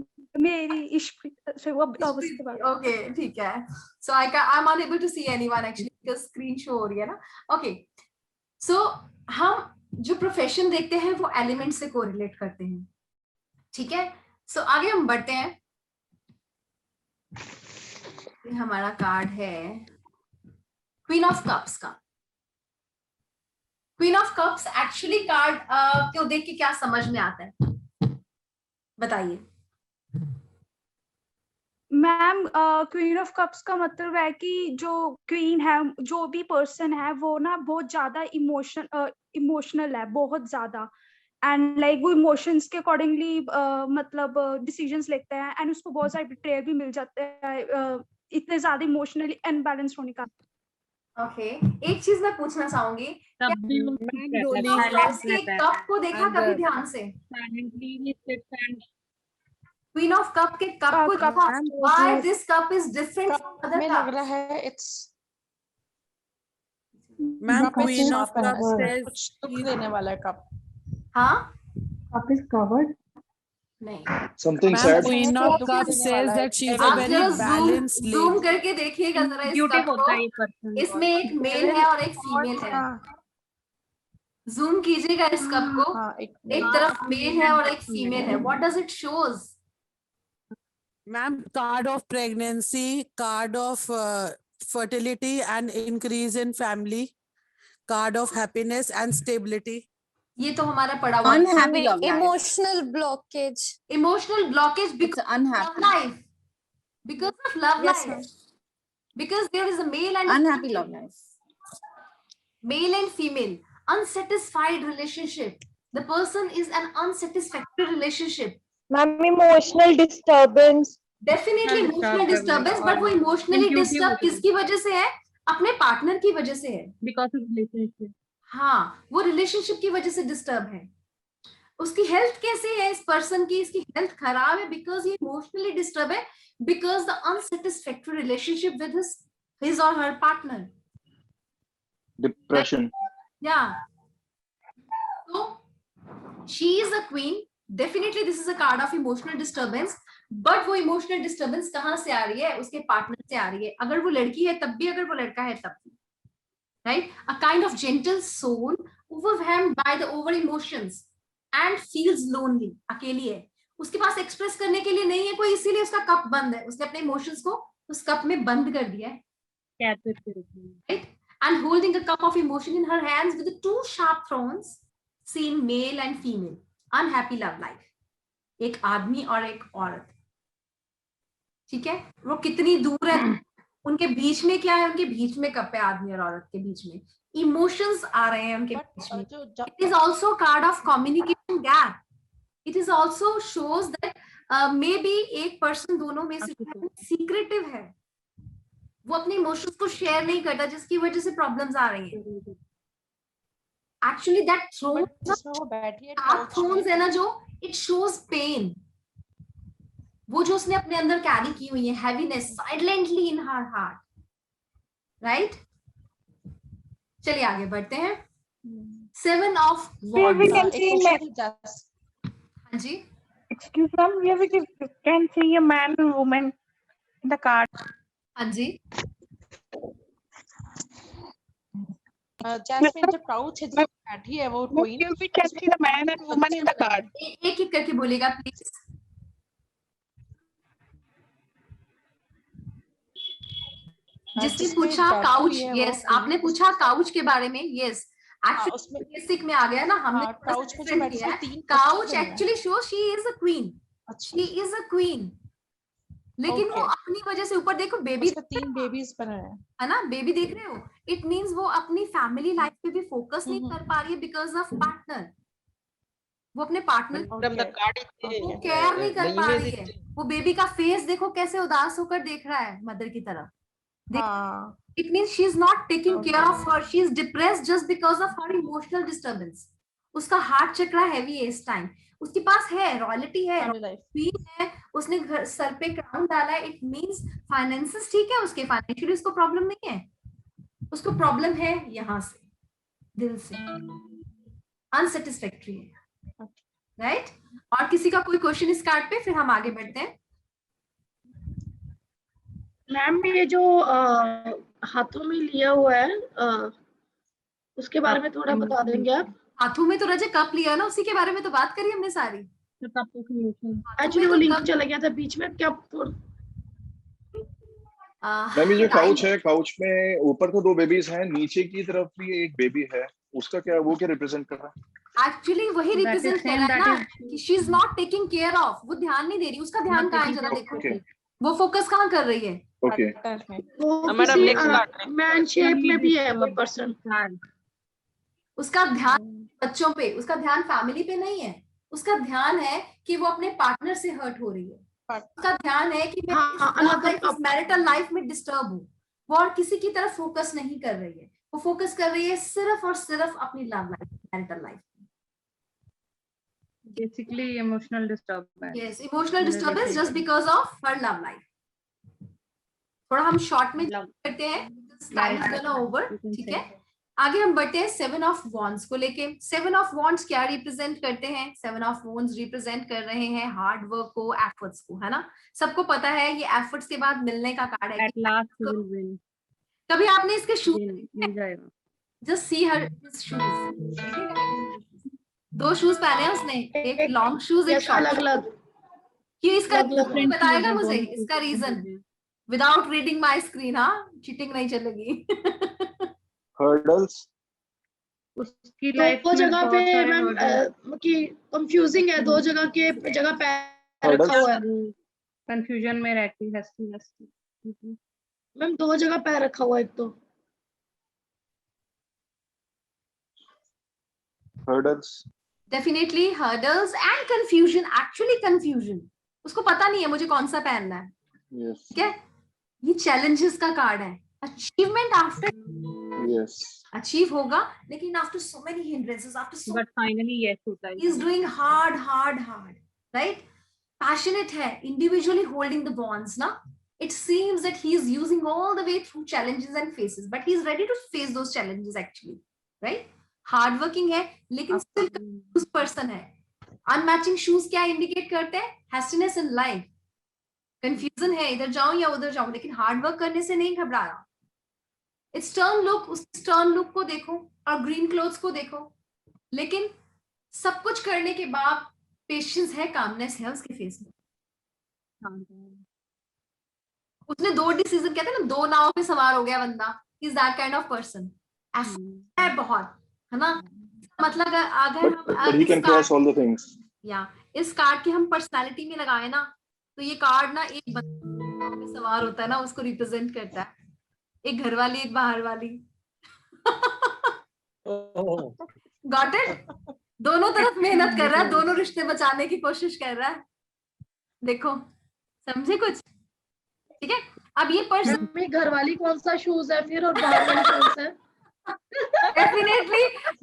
मेरी इश्क से वो उसके बाद।
ओके ठीक है। So I am unable to see anyone actually because screen show हो रही है ना। ओके, सो हम जो प्रोफेशन देखते हैं वो एलिमेंट से कोरिलेट करते हैं, ठीक है। सो आगे हम बढ़ते हैं। ये हमारा कार्ड है क्वीन ऑफ कप्स का। Queen of cups actually card को देख के क्या समझ में आता है, बताइए।
मैम क्वीन ऑफ कप्स का मतलब है कि जो क्वीन है, जो भी पर्सन है वो ना बहुत ज्यादा इमोशनल है, बहुत ज्यादा, एंड लाइक वो इमोशंस के अकॉर्डिंगली मतलब डिसीजंस लेते हैं, एंड उसको बहुत सारे बिट्रेयल भी मिल जाते हैं इतने ज्यादा इमोशनली अनबैलेंस होने का।
ओके, एक चीज मैं पूछना चाहूंगी,
तब भी वो
कप को देखा कभी ध्यान से? क्वीन ऑफ कप के कप को देखा? Why this cup is different from other
में लग
कप्स?
रहा है it's
ma'am queen of cups says
कुछ दुख देने वाला है कप।
हाँ,
कप इज कवर्ड।
नहीं,
something
ma'am
sad.
Queen of cups says that she is a
आप
very
जरा
balanced
जूम
lady.
करके देखिएगा जरा इस
ब्यूटी
कप
होता है
को।
ये पर्सन।
इसमें एक मेल है और एक फीमेल है। जूम कीजिएगा इस कप को,
हाँ,
एक तरफ मेल है और एक फीमेल है। What does it shows?
Ma'am, card of pregnancy, card of fertility and increase in family, card of happiness and stability.
ये तो हमारा पड़ा हुआ
Unhappy love life.
Emotional blockage.
Emotional blockage
It's
because
unhappy.
life, because of love
Yes,
life, because there is a male and
Unhappy love life.
male and female unsatisfied relationship. The person is an unsatisfactory relationship.
Ma'am emotional disturbance.
Definitely emotional disturbance, but वो emotionally disturb किसकी वजह से है? अपने partner की वजह से है।
Because of relationship.
हाँ, वो रिलेशनशिप की वजह से डिस्टर्ब है। उसकी हेल्थ कैसे है इस पर्सन की? इसकी हेल्थ खराब है बिकॉज ये इमोशनली डिस्टर्ब है, because the unsatisfactory relationship with his और her partner.
Depression.
Yeah. So she is a queen. Definitely this is a card of emotional disturbance. But वो emotional disturbance कहाँ से आ रही है? उसके पार्टनर से आ रही है। अगर वो लड़की है तब भी, अगर वो लड़का है तब भी, right? A kind of gentle soul overwhelmed by the over emotions and feels lonely. अकेली है, उसके पास एक्सप्रेस करने के लिए नहीं है कोई, इसीलिए उसका कप बंद है। उसने अपने इमोशंस को उस कप में बंद कर दिया है, right? And holding a cup of emotion in her hands with the two sharp thorns, seen male and female, unhappy love life. एक आदमी और एक औरत, ठीक है? वो कितनी दूर है, उनके बीच में क्या है? उनके बीच में कप है, आदमी और औरत के बीच में इमोशंस आ रहे हैं उनके बीच में। It is also a card of communication gap. It is also shows that maybe एक person दोनों में से secretive है, वो अपने इमोशंस को शेयर नहीं करता, जिसकी वजह से प्रॉब्लम्स आ रही हैं। एक्चुअली दैट थ्रोन्स है ना, जो इट शोज पेन, वो जो उसने अपने अंदर कैरी की हुई है, हैवीनेस साइलेंटली इन हर हार्ट, राइट? चलिए आगे बढ़ते हैं। 7 ऑफ wands। हाँ जी,
Excuse me, we can see a man and woman in the card.
हाँ जी।
जैस्मिन जो काउच है, जो बैठी है वो queen. We can see the man and woman in the card.
एक एक करके बोलेगा प्लीज। जिसने पूछा काउच, यस, आपने पूछा काउच के बारे में, यस। एक्चुअली बेसिक में आ गया ना, हमने
काउच में जो बैठी है,
couch actually show she is a queen, she is a queen, लेकिन वो अपनी वजह से, ऊपर देखो बेबी,
3 बेबीज बना
है ना, बेबी देख रहे हो? इट मींस वो अपनी फैमिली लाइफ पे भी फोकस नहीं कर पा रही है बिकॉज ऑफ पार्टनर। वो अपने पार्टनर को केयर नहीं कर पा रही है। वो बेबी का फेस देखो कैसे उदास होकर देख रहा है मदर की तरफ। It means she is not taking care of her. She is depressed just because of her emotional disturbance. उसका हार्ट चक्रा हैवी है इस टाइम, उसके पास है रॉयल्टी है, क्वीन है, उसने घर सर पे क्राउन डाला है, इट मींस फाइनेंसेस ठीक है उसके, फाइनेंशियली उसको प्रॉब्लम नहीं है, उसको प्रॉब्लम है यहाँ से, दिल से अनसेटिस्फैक्ट्री है, राइट? और किसी का कोई क्वेश्चन इस कार्ड पे, फिर हम आगे बढ़ते हैं।
मैम ये जो हाथों में लिया हुआ है उसके बारे में थोड़ा बता देंगे आप?
हाथों में तो रजे कप लिया ना, उसी के बारे में तो बात करी हमने सारी।
एक्चुअली वो लिंक चला गया था बीच में, क्या
मैम ये जो काउच है, काउच में ऊपर तो 2 बेबीज हैं, नीचे की तरफ भी एक बेबी है, उसका क्या, वो क्या रिप्रेजेंट कर रहा है?
एक्चुअली वही रिप्रेजेंट कर रहा है ना कि she is not taking care of, वो ध्यान नहीं दे रही, उसका ध्यान कहाँ है जरा देखो, वो फोकस कहाँ कर रही है?
ओके
वो किसी मैन शेप में भी है वो पर्सन,
उसका ध्यान बच्चों पे, उसका ध्यान फैमिली पे नहीं है, उसका ध्यान है कि वो अपने पार्टनर से हर्ट हो रही है, उसका ध्यान है कि मैं मैरिटल लाइफ में डिस्टर्ब हूँ, वो और किसी की तरफ फोकस नहीं कर रही है, वो फोकस कर रही है सिर्फ और सिर्फ अपनी love life, marital life.
Basically emotional disturbance,
yes, emotional disturbance just because of her love life. थोड़ा हम शॉर्ट में करते हैं ओवर, ठीक है? आगे हम बढ़ते हैं 7 ऑफ वॉन्ड्स को लेके। 7 ऑफ वॉन्ड्स क्या रिप्रेजेंट करते हैं? 7 ऑफ वॉन्ड्स रिप्रेजेंट कर रहे हैं हार्ड वर्क को, एफर्ट्स को, है ना? सबको पता है ये एफर्ट्स के बाद मिलने का कार्ड है। कभी आपने इसके शूज, जस्ट सी हर शूज, 2 शूज पहने हैं उसने, एक लॉन्ग शूज, एक शॉर्ट, अलग-अलग। ये इसका बताएगा मुझे इसका reason without reading my screen. हाँ, चीटिंग नहीं चलेगी।
हर्डल्स
उसकी लाइफ
दो जगह पे मैम कि कंफ्यूजिंग है, 2 जगह पैर रखा हुआ है,
कंफ्यूजन में रहती है
मैम, 2 जगह पैर रखा हुआ है, एक तो
hurdles,
definitely hurdles and confusion, actually confusion, उसको पता नहीं है मुझे कौन सा पहनना है, ठीक है? ये चैलेंजेस का कार्ड है, अचीवमेंट आफ्टर,
yes,
अचीव होगा लेकिन after so many hindrances, after so,
but finally yes होता है,
he is doing hard, right? Passionate है, इंडिविजुअली होल्डिंग द बॉन्ड्स ना, it seems that he is using all the way through challenges and phases, but he is ready to face those challenges actually, right? Hard working है लेकिन still confuse person है। Unmatching shoes क्या indicate करते हैं? हैस्टीनेस in life, confusion है, इधर जाऊं या उधर जाऊं, लेकिन हार्ड वर्क करने से नहीं घबरा रहा। इट्स टर्न लुक, उस टर्न लुक को देखो और ग्रीन क्लोथ्स को देखो, लेकिन सब कुछ करने के बाद पेशेंस है, कामनेस है उसके फेस में। उसने 2 डिसीजन, कहते हैं ना 2 नाव पे सवार हो गया बंदा, is that kind of person, है बहुत, है ना? मतलब अगर हम इस कार्ड के हम पर्सनालिटी में लगाए ना, तो ये कार्ड ना एक बंदा पे सवार होता है ना, उसको रिप्रेजेंट करता है, एक घर वाली, एक बाहर वाली। Got it? दोनों तरफ मेहनत कर रहा है, दोनों रिश्ते बचाने की कोशिश कर रहा है। देखो, समझे कुछ? ठीक है, अब ये पर्सन,
घर वाली कौन सा शूज है फिर और बाहर वाली कौन सा है?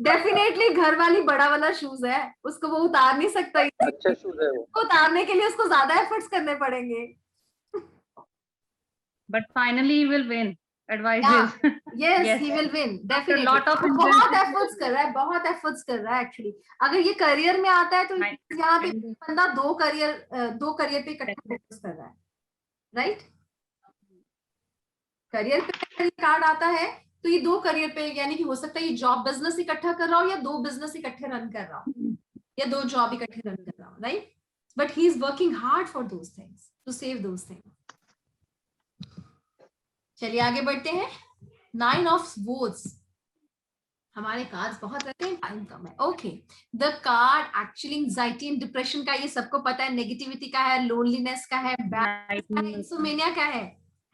डेफिनेटली घर वाली बड़ा वाला शूज है, उसको वो उतार नहीं सकता,
अच्छा शूज है वो,
उतारने के लिए उसको ज्यादा एफर्ट्स करने पड़ेंगे,
but finally he will win, advises,
yes he will win definitely. बहुत एफर्ट्स कर रहा है एक्चुअली। अगर ये करियर में आता है तो यहाँ पे बंदा 2 करियर पे इकट्ठा फोकस कर रहा है, राइट? करियर पे कार्ड आता है तो ये 2 करियर पे, यानी कि हो सकता है ये जॉब बिजनेस इकट्ठा कर रहा हो या 2 बिजनेस इकट्ठे रन कर रहा हो या 2 जॉब इकट्ठे रन कर रहा हो, right? But he is working hard for those things, to save those things. चलिए आगे बढ़ते हैं। 9 ऑफ वोड्स, हमारे कार्ड्स बहुत रहते हैं, टाइम कम है। Okay, the card actually anxiety and depression का, ये सबको पता है, नेगेटिविटी का है, लोनलीनेस का है, इंसोमेनिया का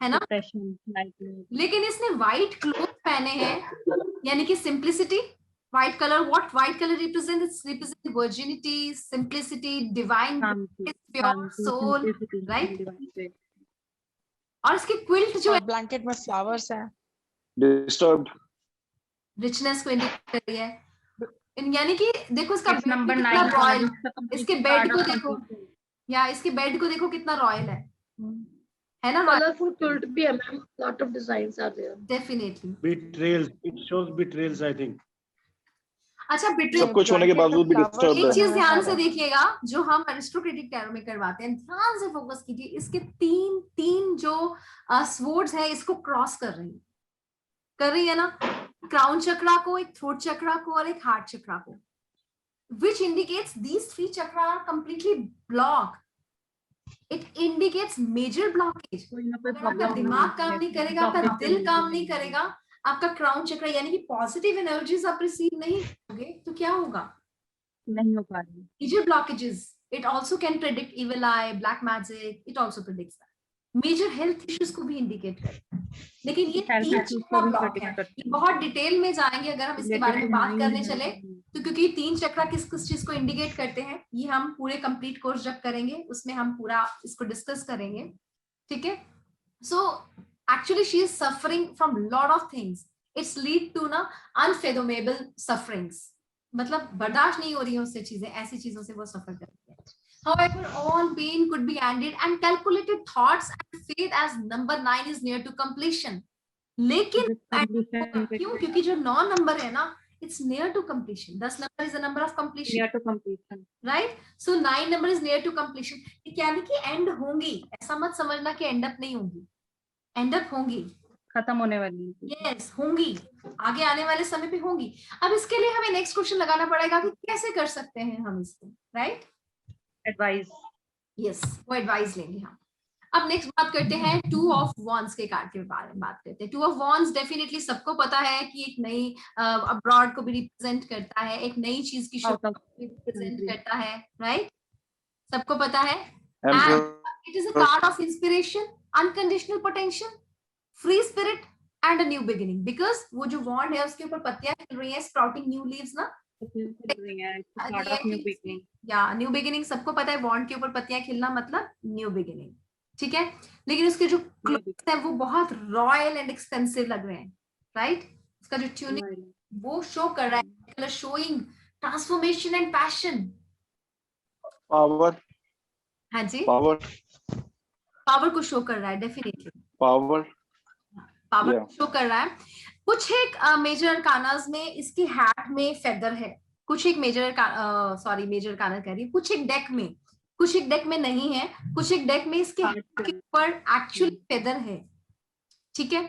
है ना? लेकिन इसने व्हाइट क्लोथ पहने हैं, यानी कि simplicity, white colour, what white colour represent? It's represent virginity, simplicity, divine, pure soul, right? और इसकी क्विल्ट जो है,
ब्लैंकेट में फ्लावर्स है,
डिस्टर्ब्ड,
रिचनेस को इंडिकेट कर रही है। यानी कि देखो इसका
It's number
कितना
9
रॉयल,
the complete
इसके
card
बेड को
of
देखो,
completion.
या इसके बेड को देखो कितना रॉयल है ना?
कलरफुल क्विल्ट भी है ma'am, lot of designs are there.
Definitely.
Betrayals. It shows betrayals, I think.
अच्छा,
सब कुछ होने के बावजूद भी डिस्टर्ब
एक
है।
चीज ध्यान से देखिएगा, जो हम अरिस्टोक्रेटिक टैरो में करवाते हैं, ध्यान से फोकस कीजिए, इसके तीन जो स्वर्ड्स है इसको क्रॉस कर रही है ना, क्राउन चक्रा को, एक थ्रोट चक्रा को और एक हार्ट चक्रा को, which indicates these three chakra are completely blocked. It indicates major blockage. अगर आपका दिमाग काम नहीं करेगा, आपका दिल काम नहीं करेगा, आपका क्राउन चक्र यानी कि पॉजिटिव एनर्जीज आप रिसीव नहीं करोगे, तो क्या होगा?
नहीं हो पा रही।
Major blockages. It also can predict evil eye, black magic. It also predicts that. Major health issues को भी इंडिकेट करता है। लेकिन ये तीन चक्रा ब्लॉक है, ये बहुत डिटेल में जाएंगे अगर हम इसके बारे में बात करने चले तो, क्योंकि तीन चक्रा किस किस चीज को इंडिकेट करते हैं, ये हम पूरे कंप्लीट कोर्स जब करेंगे उसमें हम पूरा इसको डिस्कस करेंगे, ठीक है? So actually she is suffering from lot of things, it's lead to ना अनफेथोमेबल सफरिंग्स, मतलब बर्दाश्त नहीं हो रही है उससे चीजें, ऐसी चीजों से वो सफर करती है। However, all pain could be ended and calculated thoughts and faith as number 9 is near to completion. लेकिन क्यों? क्योंकि जो 9 नंबर है ना, it's near to completion. 10 number is the number of completion.
Near to completion.
Right? So 9 number is near to completion. यानी कि and होंगी, ऐसा मत समझना कि एंड अप नहीं होंगी, एंड अप होंगी,
खत्म होने वाली।
यस होंगी, आगे आने वाले समय पे होंगी। अब इसके लिए हमें नेक्स्ट क्वेश्चन लगाना पड़ेगा कि कैसे कर सकते हैं हम इसको, राइट?
एडवाइस,
यस, वो एडवाइस लेंगे हम। अब नेक्स्ट बात करते हैं टू ऑफ वॉन्ड्स के कार्ड के बारे में बात करते हैं। टू ऑफ वॉन्ड्स डेफिनेटली सबको पता है कि एक नई अब्रॉड को भी रिप्रेजेंट करता है, एक नई चीज की शुरुआत को रिप्रेजेंट करता है, राइट? सबको पता है। It is a card of inspiration, unconditional potential, free spirit and a new beginning, because वो जो वॉन्ड है उसके ऊपर पत्तियां खिल रही हैं, स्प्राउटिंग न्यू लीव्स ना, न्यू बिगिनिंग सबको पता है, बॉन्ड के ऊपर पत्तियां खिलना मतलब न्यू बिगिनिंग, ठीक है? लेकिन उसके जो क्लोथ्स है वो बहुत रॉयल एंड एक्सपेंसिव लग रहे हैं, राइट? उसका जो ट्यूनिक वो शो कर रहा है, colour showing transformation and passion,
power,
हाँ जी,
पावर
को शो कर रहा है, डेफिनेटली
पावर
शो कर रहा है। कुछ एक मेजर अरकानास में इसकी हैट में फेदर है, कुछ एक मेजर अरकाना कह रही है, कुछ एक डेक में नहीं है, कुछ एक डेक में इसके हैट के ऊपर एक्चुअली फेदर है, ठीक है?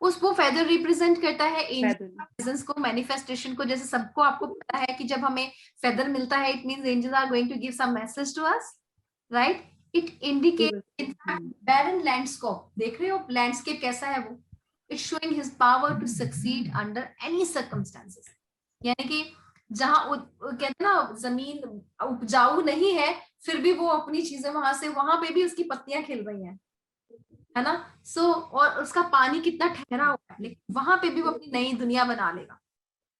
वो फेदर रिप्रेजेंट करता है एंजल्स को, मैनिफेस्टेशन को। जैसे सबको आपको पता है कि जब हमें फेदर मिलता है it means angels are going to give some message to us, right? It indicate barren landscape, देख रहे हो लैंडस्केप कैसा है वो, it's showing his power to succeed under any circumstances. यानी कि जहां कहते हैं ना जमीन उपजाऊ नहीं है फिर भी वो अपनी चीजें वहां पे भी उसकी पत्तियां खिल रही हैं, है ना? और उसका पानी कितना ठहरा हुआ है, लेकिन वहां पे भी वो अपनी नई दुनिया बना लेगा,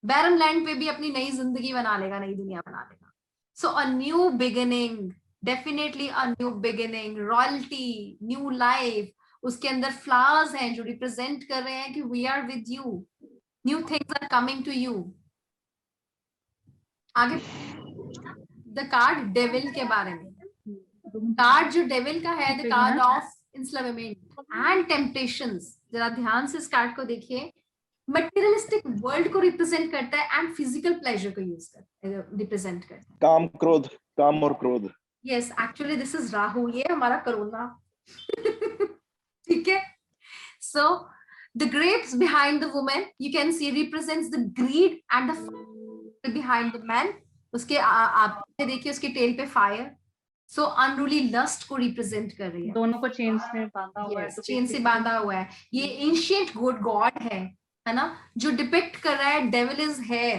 बैरन लैंड पे भी अपनी नई जिंदगी बना लेगा, नई दुनिया बना लेगा। So a new beginning, definitely a new beginning, royalty, new life, उसके अंदर फ्लावर्स हैं जो रिप्रेजेंट कर रहे हैं कि we are with you, new things are coming to you. आगे द कार्ड डेविल के बारे में, कार्ड जो डेविल का है, the card of enslavement and temptations. जरा ध्यान से इस कार्ड को देखिए, मटेरियलिस्टिक वर्ल्ड को रिप्रेजेंट करता है एंड फिजिकल प्लेजर को रिप्रेजेंट करता है,
काम और क्रोध।
Yes, actually this is Rahu, ये हमारा कोरोना ठीक है? So the grapes behind the woman you can see represents the greed and the behind the man. उसके आप देखिए उसके टेल पे फायर, सो अनरूली लस्ट को रिप्रेजेंट कर रही है,
दोनों को चेन से बांधा हुआ है,
चेन से बांधा हुआ है। ये एंशिएंट गॉड है ना, जो डिपिक्ट कर रहा है devil is here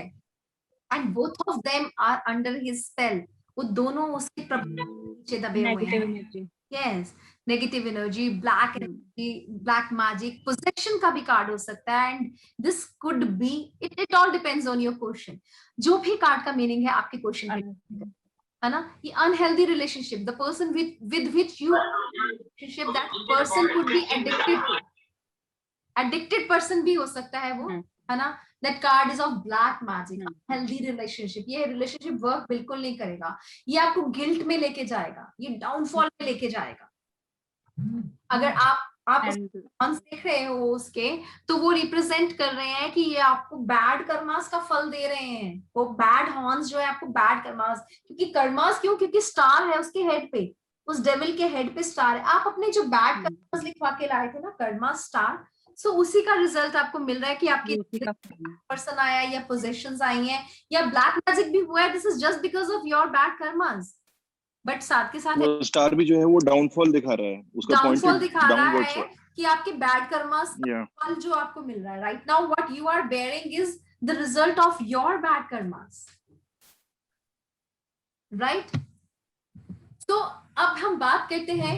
and both of them are under his spell. वो दोनों उसके नीचे दबे हुए हैं। Yes, negative energy, black energy, black magic, possession का भी कार्ड हो सकता है, and this could be, it all depends on your question. जो भी कार्ड का मीनिंग है आपके क्वेश्चन पे, है ना? ये unhealthy relationship, the person with which you relationship, that person could be addicted person भी हो सकता है वो, है ना. That card is of black magic, healthy relationship. ये relationship work बिल्कुल नहीं करेगा, ये आपको guilt में लेके जाएगा, ये downfall में लेके जाएगा. अगर आप हॉर्न्स देख रहे हो उसके, तो वो रिप्रेजेंट कर रहे हैं कि ये आपको बैड कर्मास का फल दे रहे हैं. वो बैड हॉर्न्स जो है आपको बैड कर्मास, क्योंकि कर्मास क्यों, क्योंकि स्टार है उसके हेड पे, उस डेविल के हेड पे स्टार है. आप अपने जो बैड कर्मास लिखवा के लाए थे ना, कर्मा स्टार, सो उसी का रिजल्ट आपको मिल रहा है कि आपकी पर्सन आया या पोजेशंस आई हैं या ब्लैक मैजिक भी हुआ है. This is just because of your bad karmas. But साथ के साथ
वो स्टार भी जो है वो डाउनफॉल दिखा रहा है, उसका पॉइंट
डाउनफॉल दिखा रहा है कि आपके बैड कर्मास फल जो आपको मिल रहा है. Right now what you are bearing is the result of your bad karmas. Right. तो अब हम बात करते हैं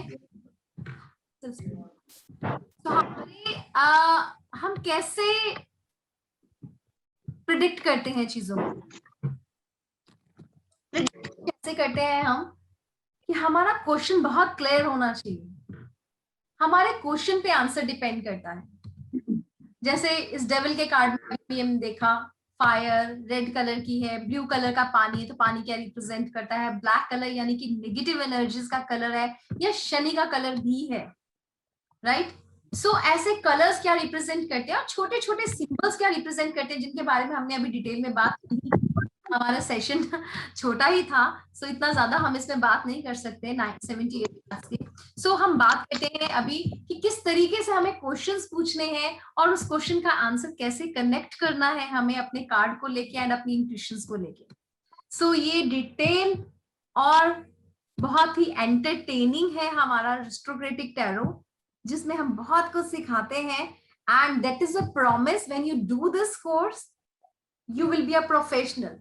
तो हम कैसे प्रिडिक्ट करते हैं चीजों को. कैसे करते हैं हम कि हमारा क्वेश्चन बहुत क्लियर होना चाहिए. हमारे क्वेश्चन पे आंसर डिपेंड करता है. जैसे इस डेविल के कार्ड में भी हम देखा, फायर रेड कलर की है, ब्लू कलर का पानी है, तो पानी क्या रिप्रेजेंट करता है, ब्लैक कलर यानी कि नेगेटिव एनर्जीज का कलर है, या शनि का कलर भी है. राइट. सो ऐसे कलर्स क्या रिप्रेजेंट करते हैं और छोटे छोटे सिंबल्स क्या रिप्रेजेंट करते हैं, जिनके बारे में हमने अभी डिटेल में बात की. हमारा सेशन छोटा ही था, सो इतना ज्यादा हम इसमें बात नहीं कर सकते 978 क्लास के. सो हम बात करते हैं अभी कि किस तरीके से हमें क्वेश्चंस पूछने हैं और उस क्वेश्चन का आंसर कैसे कनेक्ट करना है हमें अपने कार्ड को लेके एंड अपनी इंट्यूशंस को लेके. सो ये डिटेल और बहुत ही एंटरटेनिंग है हमारा रिस्ट्रोग्रेटिक टैरो, जिसमें हम बहुत कुछ सिखाते हैं. And that is a promise, when you do this course you will be a professional.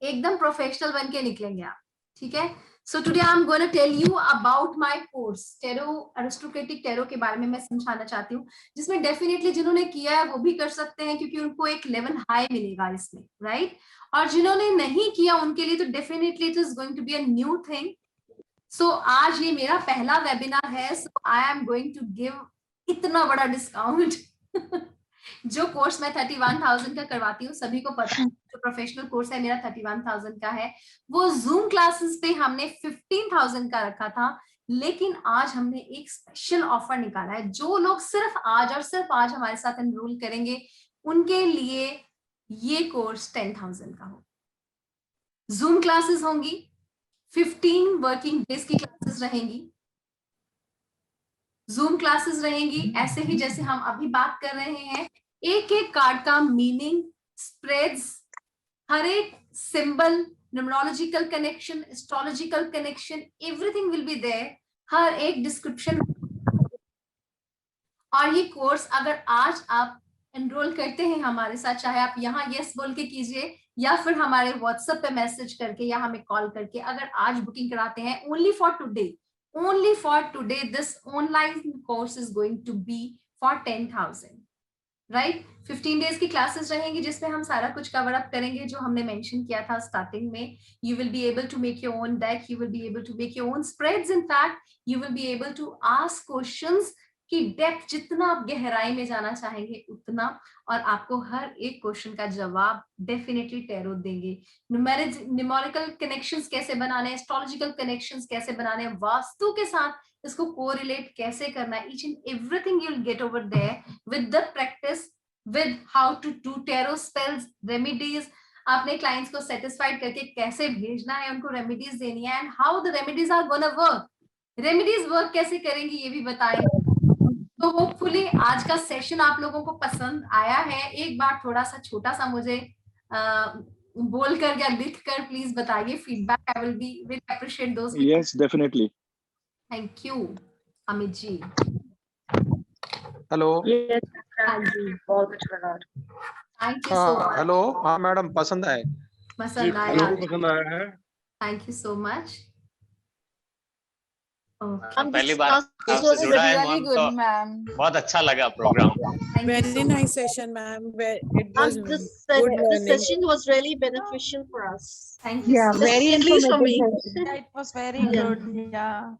एकदम प्रोफेशनल बन के निकलेंगे आप. ठीक है. So today I am going to tell you about my course. Tarot, aristocratic tarot के बारे में मैं समझाना चाहती हूँ, जिसमें डेफिनेटली जिन्होंने किया है वो भी कर सकते हैं, क्योंकि उनको एक लेवल हाई मिलेगा इसमें. राइट. और जिन्होंने नहीं किया उनके लिए तो definitely it is going to be a new thing. So आज ये मेरा पहला वेबिनार है, so I am going to give इतना बड़ा डिस्काउंट. जो कोर्स मैं 31,000 का करवाती हूँ, सभी को पता है जो प्रोफेशनल कोर्स है मेरा 31,000 का है, वो जूम क्लासेस पे हमने 15,000 का रखा था. लेकिन आज हमने एक स्पेशल ऑफर निकाला है. जो लोग सिर्फ आज और सिर्फ आज हमारे साथ एनरोल करेंगे उनके लिए ये कोर्स 10,000 का हो. जूम क्लासेस होंगी, 15 वर्किंग डेज की क्लासेस रहेंगी, जूम क्लासेस रहेंगी ऐसे ही जैसे हम अभी बात कर रहे हैं. एक एक कार्ड का मीनिंग, स्प्रेड्स, हर एक symbol, numerological connection, astrological connection, everything will be there. हर एक डिस्क्रिप्शन. और ये कोर्स अगर आज आप एनरोल करते हैं हमारे साथ, चाहे आप यहाँ यस बोल के कीजिए या फिर हमारे व्हाट्सएप पे मैसेज करके या हमें कॉल करके, अगर आज बुकिंग कराते हैं, only for today this online course is going to be for 10,000. Right. 15 days की क्लासेस रहेंगी जिसमें हम सारा कुछ कवर अप करेंगे जो हमने मेंशन किया था स्टार्टिंग में. You will be able to make your own deck, you will be able to make your own spreads. In fact you will be able to ask questions की depth, जितना आप गहराई में जाना चाहेंगे उतना, और आपको हर एक क्वेश्चन का जवाब डेफिनेटली टैरो देंगे. न्यूमेरिकल कनेक्शंस कैसे बनाने, एस्ट्रोलॉजिकल कनेक्शंस कैसे बनाने, वास्तु के साथ इसको कोरिलेट कैसे करना है, each and everything you will get over there with the practice, with how to do tarot spells, remedies, अपने क्लाइंट्स को सेटिस्फाइड करके कैसे भेजना है, उनको रेमेडीज देनी है, and how the remedies are gonna work. Remedies work कैसे करेंगी ये भी बताएंगे. तो होपफुली आज का सेशन आप लोगों को पसंद आया है. एक बार थोड़ा सा छोटा सा मुझे बोल कर या लिख कर प्लीज बताइए feedback. I will be will appreciate those.
Yes definitely.
Thank you Amit ji.
Hello.
हाँ जी,
बहुत अच्छा लगा.
Thank you so much.
Hello. हाँ मैडम, पसंद आए.
पसंद आया.
पसंद आया है.
Thank you so much.
पहली बार आपसे जुड़ा है मैम, तो बहुत अच्छा लगा programme.
Very nice session, ma'am. It was good learning.
The session was really beneficial for us.
Thank you.
Yeah, very
At least for me.
informative. It was very good. Yeah.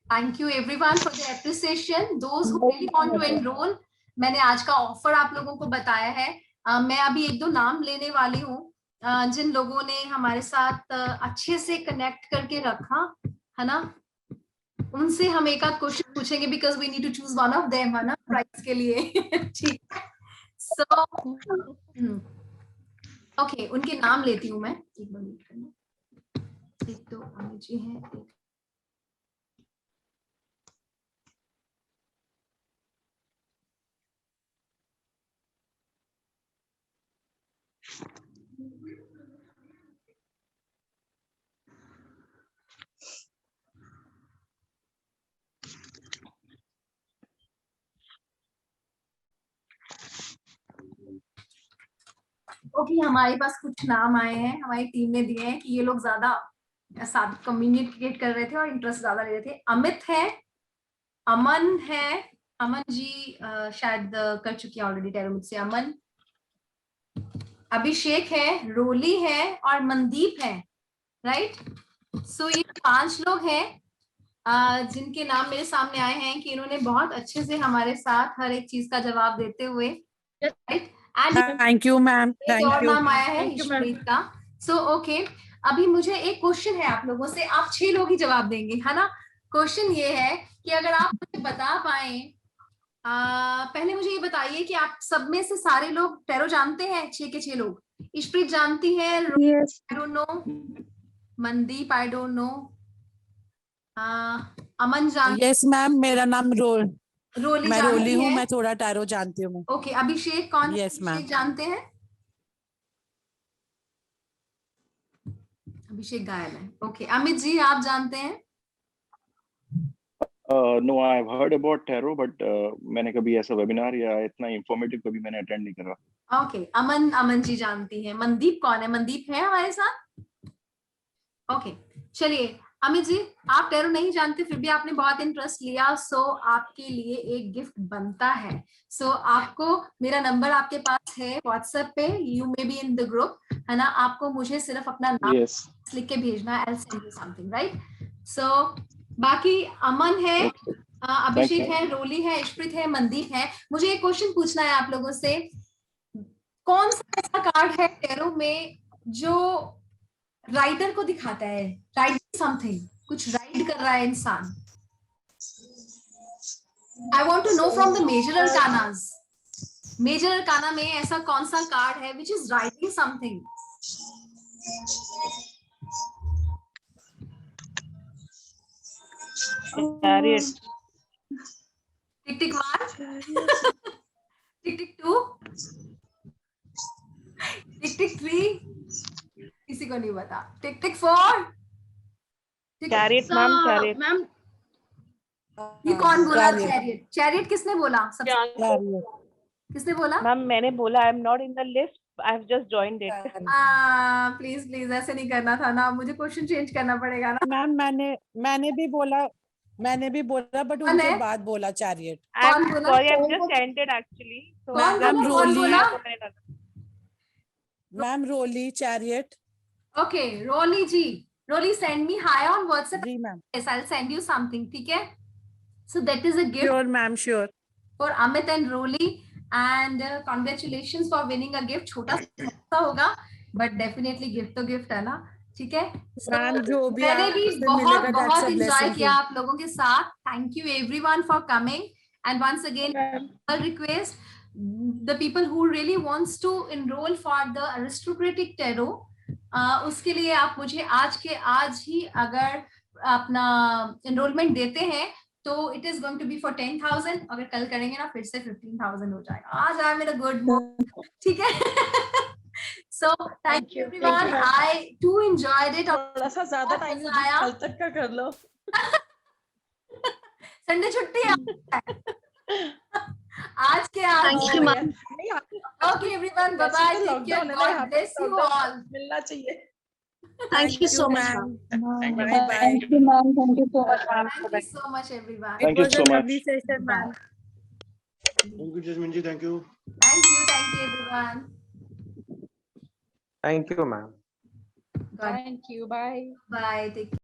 Thank you everyone for the appreciation. Those who really want to enroll, मैंने आज का offer आप लोगों को बताया है। मैं अभी 1-2 नाम लेने वाली हूँ जिन लोगों ने हमारे साथ अच्छे से कनेक्ट करके रखा है ना, उनसे हम एक आध क्वेश्चन पूछेंगे because we need to choose one of them है ना प्राइज के लिए। ठीक है, सो ओके, उनके नाम लेती हूँ मैं। एक मिनट, एक तो अमित जी है, एक ओके। हमारे पास कुछ नाम आए हैं, हमारी टीम ने दिए हैं कि ये लोग ज्यादा साथ कम्युनिकेट कर रहे थे और इंटरेस्ट ज्यादा ले रहे थे। अमित है, अमन है, अमन जी शायद कर चुकी है ऑलरेडी टैरो मुझसे। अमन, अभिषेक है, रोली है और मनदीप है, राइट। सो ये 5 लोग हैं जिनके नाम मेरे सामने आए हैं कि इन्होंने बहुत अच्छे से हमारे साथ हर एक चीज का जवाब देते हुए, राइट।
थैंक यू मैम,
एक और नाम आया है
Thank you, ma'am.
ईशप्रीत का। सो ओके, अभी मुझे एक क्वेश्चन है आप लोगों से, आप 6 लोग ही जवाब देंगे है ना। क्वेश्चन ये है कि अगर आप मुझे बता पाए, पहले मुझे ये बताइए कि आप सब में से सारे लोग टैरो जानते हैं? 6 के 6 लोग। ईशप्रीत जानती है, I don't know, Mandeep I don't know, Aman जानती,
यस मैम, मेरा नाम
रोली
मैं
जानती
रोली हूँ,
है,
मैं थोड़ा टैरो जानती हूँ।
ओके। अभिषेक कौन?
Yes, ma'am.
अभिषेक जानते हैं? अभिषेक गायब है, ओके। अमित जी आप जानते हैं?
No, I have heard about tarot but मैंने कभी ऐसा वेबिनार या इतना इंफॉर्मेटिव कभी मैंने अटेंड नहीं करा।
ओके, अमन जी जानती है। मनदीप कौन है? मनदीप है हमारे साथ, ओके। चलिए अमित जी, आप टैरो नहीं जानते फिर भी आपने बहुत इंटरेस्ट लिया, सो आपके लिए एक गिफ्ट बनता है। सो आपको, मेरा नंबर आपके पास है व्हाट्सएप पे, you may be in the group है ना। आपको मुझे सिर्फ अपना नाम लिख के भेजना है, I will send you something, right. So बाकी अमन है, अभिषेक है, रोली है, ईशप्रीत है, मनदीप है। मुझे एक क्वेश्चन पूछना है आप लोगों से, कौन सा ऐसा कार्ड है टैरो में जो राइडर को दिखाता है, राइड समथिंग, कुछ राइड कर रहा है इंसान? I want to know from the major arcanas, major arcana में ऐसा कौन सा कार्ड है which is riding something? Tick tick 1, tick tick 2, tick tick 3, किसी को नहीं पता। Tick tick 4,
chariot ma'am, chariot
ma'am
ये कौन बोला? चैरियट, चैरियट किसने बोला? किसने बोला?
मैम मैंने बोला I am not in the list, I have just joined it.
Please please ऐसे नहीं करना था ना, मुझे क्वेश्चन चेंज करना पड़ेगा ना।
मैम मैंने भी बोला बट उनके बाद बोला चैरियट।
कौन बोला?
Sorry, I have just entered actually.
कौन बोला?
Ma'am Roli, chariot.
Okay, Roli ji, Roli send me hi on WhatsApp.
जी ma'am,
yes, I'll send you something, ठीक है। So that is a gift
sure ma'am, sure
for Amit and Roly, and congratulations for winning a gift। छोटा सा होगा but definitely gift तो gift है ना, ठीक है।
मैम जो भी
मैंने भी
आपसे
बहुत
मिलेगा,
बहुत
that's a
enjoy
blessing
किया आप लोगों के साथ। Thank you everyone for coming, and once again a request, the people who really wants to enroll for the aristocratic tarot, उसके लिए आप मुझे आज ही अगर अपना एनरोलमेंट देते हैं तो it is going to be for 10,000। अगर कल करेंगे ना फिर से 15,000 हो जाएगा। आज I am in a good mood, ठीक है। So thank you everyone, I too enjoyed it.
थोड़ा सा ज्यादा टाइम
आया,
कल तक का कर लो।
संडे छुट्टी है आज के आज। Okay everyone, bye bye, take care, God bless you all.
मिलना चाहिए।
Thank you so much, ma'am.
Thank you.
Thank you, ma'am. Thank you so much, ma'am.
Thank you so much everyone.
Thank you so much.
lovely session, ma'am.
Thank you, Jasmine ji. Thank you.
Thank you everyone.
Thank you, ma'am.
Thank you, bye. Bye, take care.